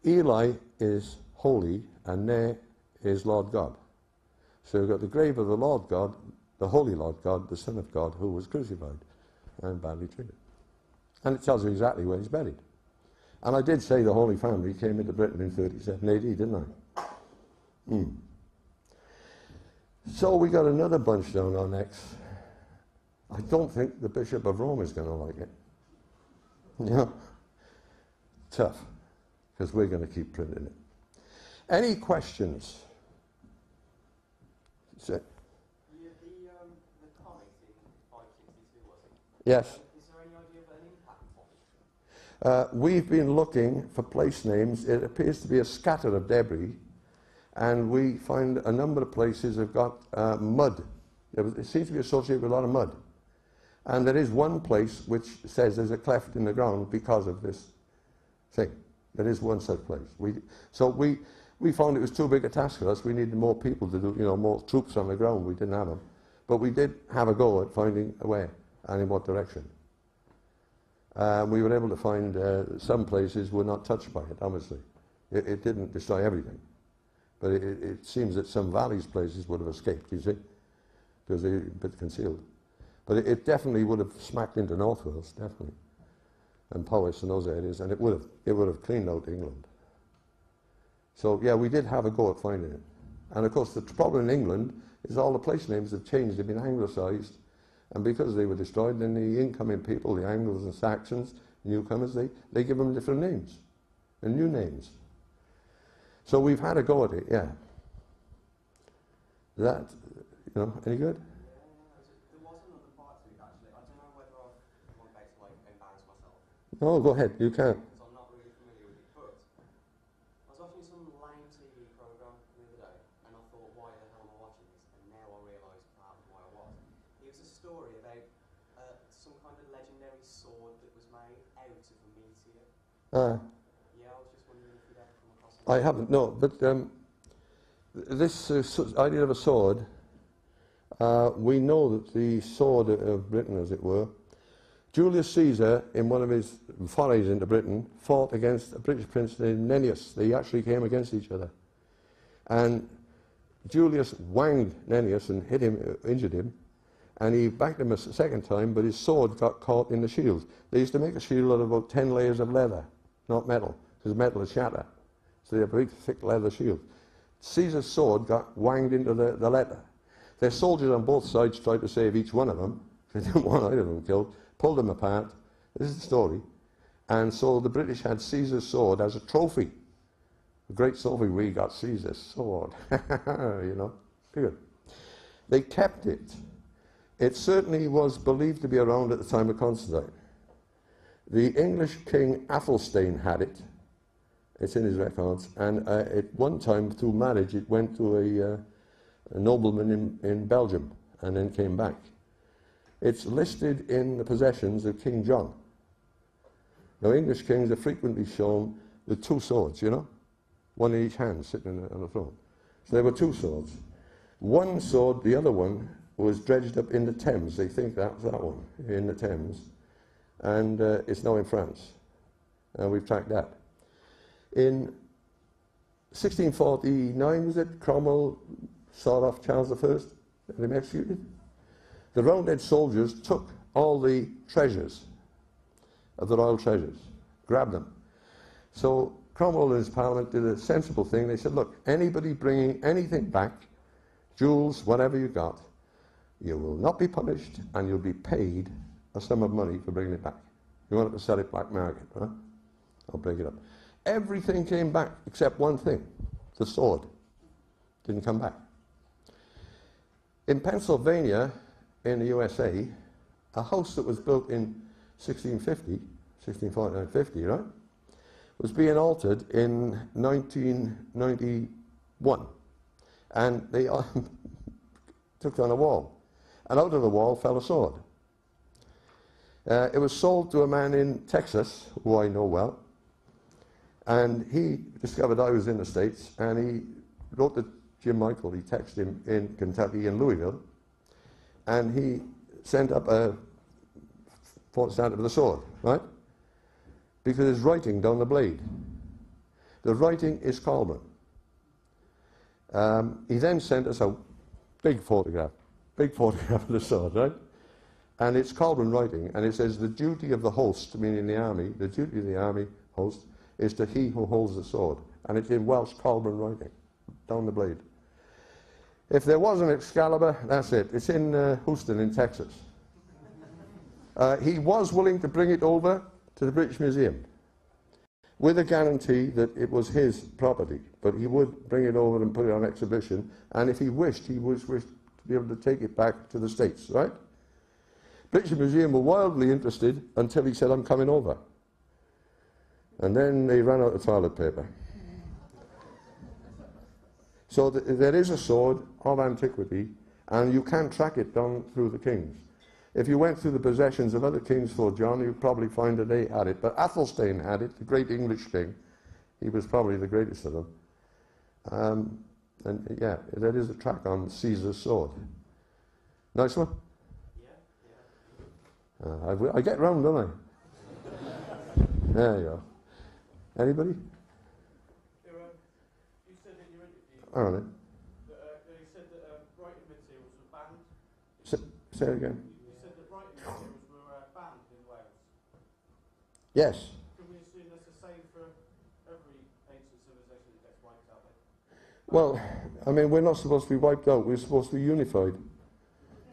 [SPEAKER 1] Eli is holy and Nair is Lord God. So you've got the grave of the Lord God, the holy Lord God, the Son of God, who was crucified and badly treated. And it tells you exactly where he's buried. And I did say the Holy Family came into Britain in 37 AD, didn't I? So we got another bunch down our necks. I don't think the Bishop of Rome is going to like it. Yeah. Tough, because we're going to keep printing it. Any questions? That's it.
[SPEAKER 2] The comet in 562, was it?
[SPEAKER 1] Yes.
[SPEAKER 2] Is there any idea of an impact point?
[SPEAKER 1] We've been looking for place names. It appears to be a scatter of debris, and we find a number of places have got mud. It seems to be associated with a lot of mud. And there is one place which says there's a cleft in the ground because of this thing. There is one such place. We found it was too big a task for us. We needed more people to do, more troops on the ground. We didn't have them. But we did have a go at finding a way and in what direction. We were able to find some places were not touched by it, obviously. It didn't destroy everything. But it seems that some valleys places would have escaped, you see, because they're a bit concealed. But it definitely would have smacked into North Wales, definitely, and Powys and those areas, and it would have cleaned out England. So yeah, we did have a go at finding it. And of course the problem in England is all the place names have changed, they've been anglicised, and because they were destroyed, then the incoming people, the Angles and Saxons, newcomers, they give them different names, and new names. So we've had a go at it, yeah. That, any good? No, go ahead, you can.
[SPEAKER 2] Because I'm not really familiar with it, but I was watching some lame TV programme the other day, and I thought, why the hell am I watching this? And now I realise perhaps why I was. It was a story about some kind of legendary sword that was made out of a meteor. Yeah, I was just wondering if you'd ever come across it.
[SPEAKER 1] I haven't, no, but this idea of a sword, we know that the sword of Britain, as it were, Julius Caesar, in one of his forays into Britain, fought against a British prince named Nennius. They actually came against each other. And Julius wanged Nennius and hit him, injured him, and he backed him a second time, but his sword got caught in the shield. They used to make a shield out of about 10 layers of leather, not metal, because metal is shatter. So they have a big, thick leather shield. Caesar's sword got wanged into the leather. Their soldiers on both sides tried to save each one of them, because they didn't want either of them killed. Pulled them apart. This is the story. And so the British had Caesar's sword as a trophy. A great trophy, we got Caesar's sword. Good. They kept it. It certainly was believed to be around at the time of Constantine. The English king Athelstan had it. It's in his records. And at one time, through marriage, it went to a nobleman in Belgium and then came back. It's listed in the possessions of King John. Now, English kings are frequently shown with two swords, one in each hand, sitting on the throne. So there were two swords. One sword, the other one, was dredged up in the Thames. They think that was that one, in the Thames. And it's now in France. And we've tracked that. In 1649, was it, Cromwell sawed off Charles I, had him executed. The Roundhead soldiers took all the treasures of the royal treasures, grabbed them. So Cromwell and his parliament did a sensible thing. They said, look, anybody bringing anything back, jewels, whatever you got, you will not be punished and you'll be paid a sum of money for bringing it back. You want to sell it black market, huh? I'll break it up. Everything came back except one thing, the sword. Didn't come back. In Pennsylvania, in the USA, a house that was built in 1649-50, right, was being altered in 1991. And they took down a wall. And out of the wall fell a sword. It was sold to a man in Texas, who I know well. And he discovered I was in the States, and he wrote to Jim Michael. He texted him in Kentucky, in Louisville, and he sent up a Fort Stanton with a sword, right? Because there's writing down the blade. The writing is Colburn. He then sent us a big photograph of the sword, right? And it's Colburn writing, and it says, the duty of the host, meaning the army, the duty of the army host is to he who holds the sword. And it's in Welsh Colburn writing, down the blade. If there was an Excalibur, that's it. It's in Houston in Texas. He was willing to bring it over to the British Museum with a guarantee that it was his property, but he would bring it over and put it on exhibition, and if he wished, he wished to be able to take it back to the States, right? British Museum were wildly interested until he said, I'm coming over. And then they ran out of toilet paper. So there is a sword of antiquity, and you can track it down through the kings. If you went through the possessions of other kings for John, you'd probably find that they had it. But Athelstan had it, the great English king. He was probably the greatest of them. And yeah, there is a track on Caesar's sword. Nice one? Yeah. I get round, don't I? There you go. Anybody?
[SPEAKER 3] You said in your interview
[SPEAKER 1] All right.
[SPEAKER 3] that you said that writing materials were banned.
[SPEAKER 1] Say it again.
[SPEAKER 3] You said that writing materials were banned in Wales.
[SPEAKER 1] Yes.
[SPEAKER 3] Can we assume that's the same for every ancient civilization that gets wiped out?
[SPEAKER 1] Well, I mean, we're not supposed to be wiped out. We're supposed to be unified.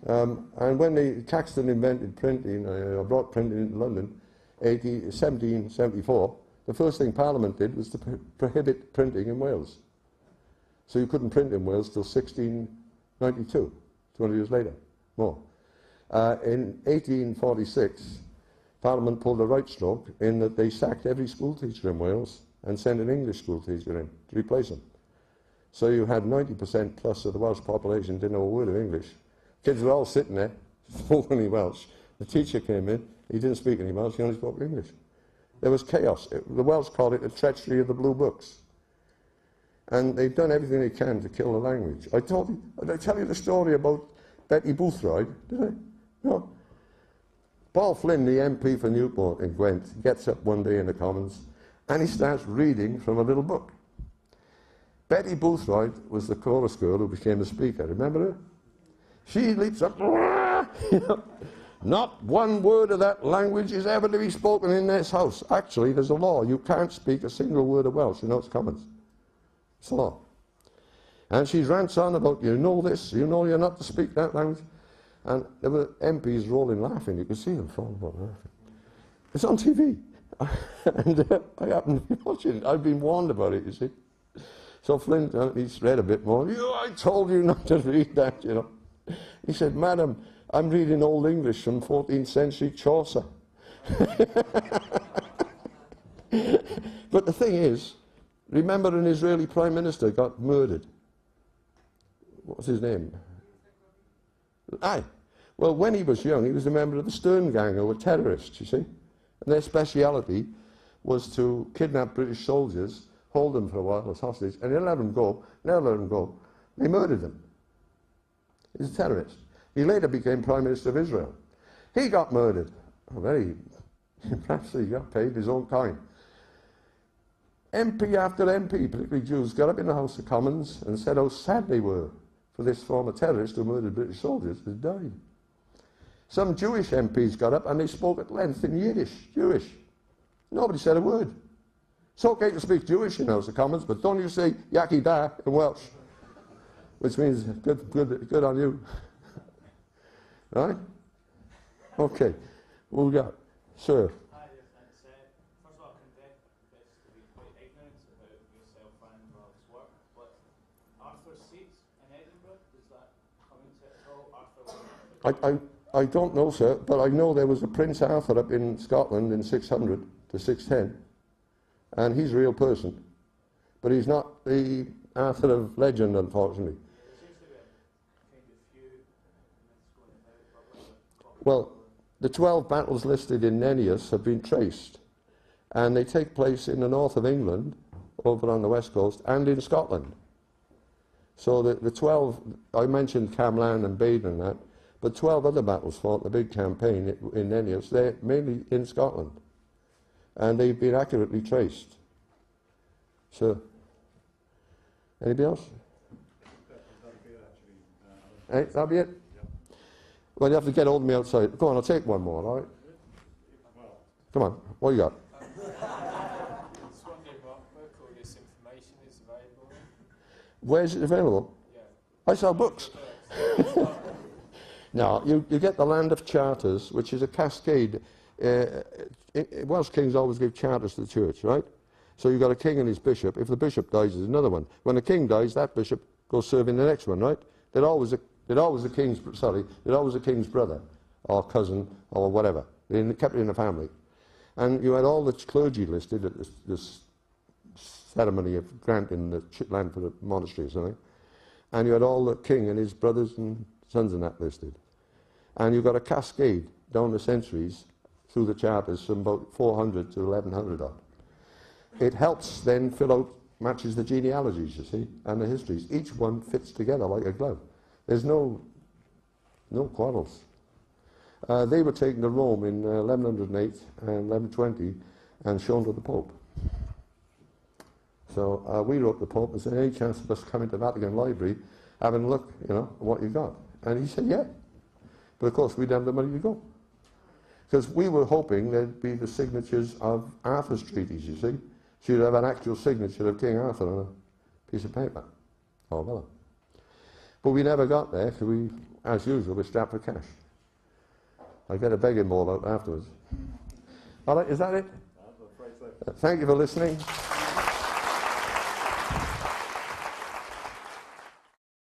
[SPEAKER 1] And when Caxton invented printing, or brought printing into London, 1774, the first thing Parliament did was to prohibit printing in Wales. So you couldn't print in Wales till 1692, 20 years later, more. In 1846, Parliament pulled a right stroke in that they sacked every school teacher in Wales and sent an English school teacher in to replace them. So you had 90% plus of the Welsh population didn't know a word of English. Kids were all sitting there, spoken Welsh. The teacher came in, he didn't speak any Welsh, he only spoke English. There was chaos. The Welsh called it the treachery of the blue books. And they've done everything they can to kill the language. Did I tell you the story about Betty Boothroyd? Did I? No. Paul Flynn, the MP for Newport in Gwent, gets up one day in the Commons and he starts reading from a little book. Betty Boothroyd was the chorus girl who became the speaker. Remember her? She leaps up. You know, not one word of that language is ever to be spoken in this house. Actually, there's a law. You can't speak a single word of Welsh in House Commons. It's a law. And she rants on about, you know this, you know you're not to speak that language. And there were MPs rolling laughing. You could see them falling apart laughing. It's on TV. And I happened to be watching it. I've been warned about it, you see. So Flynn, he's read a bit more. I told you not to read that, you know. He said, Madam, I'm reading Old English from 14th century Chaucer. But the thing is, remember an Israeli prime minister got murdered. What was his name? Aye. Well, when he was young, he was a member of the Stern Gang, who were terrorists, you see. And their speciality was to kidnap British soldiers, hold them for a while as hostage, and then let them go. Never let them go. They murdered them. He's a terrorist. He later became Prime Minister of Israel. He got murdered. Perhaps he got paid his own coin. MP after MP, particularly Jews, got up in the House of Commons and said how sad they were for this former terrorist who murdered British soldiers who died. Some Jewish MPs got up and they spoke at length in Yiddish, Jewish. Nobody said a word. It's okay to speak Jewish in the House of Commons, but don't you say Yaki Da in Welsh, which means good on you. Right? Okay. What we got? Sir.
[SPEAKER 3] Hi, yes, thanks. First of all, I confess to be quite ignorant about yourself and Rob's work, but Arthur's Seat in Edinburgh, does that come into it at all?
[SPEAKER 1] I don't know, sir, but I know there was a Prince Arthur up in Scotland in 600 to 610, and he's a real person, but he's not the Arthur of legend, unfortunately. Well, the 12 battles listed in Nennius have been traced, And they take place in the north of England, over on the west coast, and in Scotland. So the 12, I mentioned Camlan and Baden and that, but 12 other battles fought, the big campaign in Ennius, they're mainly in Scotland. And they've been accurately traced. So, anybody else? Hey, that'll be it? Yep. Well, you have to get hold of me outside. Go on, I'll take one more, all right? Come on, what you got?
[SPEAKER 4] Just wondering where all this information is available.
[SPEAKER 1] Where is it available?
[SPEAKER 4] Yeah.
[SPEAKER 1] I sell books. No, you get the Land of Charters, which is a cascade. Welsh kings always give charters to the church, right? So you've got a king and his bishop. If the bishop dies, there's another one. When the king dies, that bishop goes serving the next one, right? They're always a king's brother or cousin or whatever. They kept it in the family. And you had all the clergy listed at this ceremony of granting the land for the monastery or something. And you had all the king and his brothers and sons and that listed. And you've got a cascade down the centuries through the charters from about 400 to 1100 odd. It helps then fill out, matches the genealogies, you see, and the histories. Each one fits together like a glove. There's no quarrels. They were taken to Rome in 1108 and 1120 and shown to the Pope. So we wrote to the Pope and said, any chance of us coming to the Vatican Library, having a look, you know, what you got? And he said, yeah. But of course, we didn't have the money to go. Because we were hoping there'd be the signatures of Arthur's treaties, you see. So you'd have an actual signature of King Arthur on a piece of paper. Oh, well. But we never got there, because we, as usual, were strapped for cash. I get a begging bowl out afterwards. All right, is that it? Thank you for listening.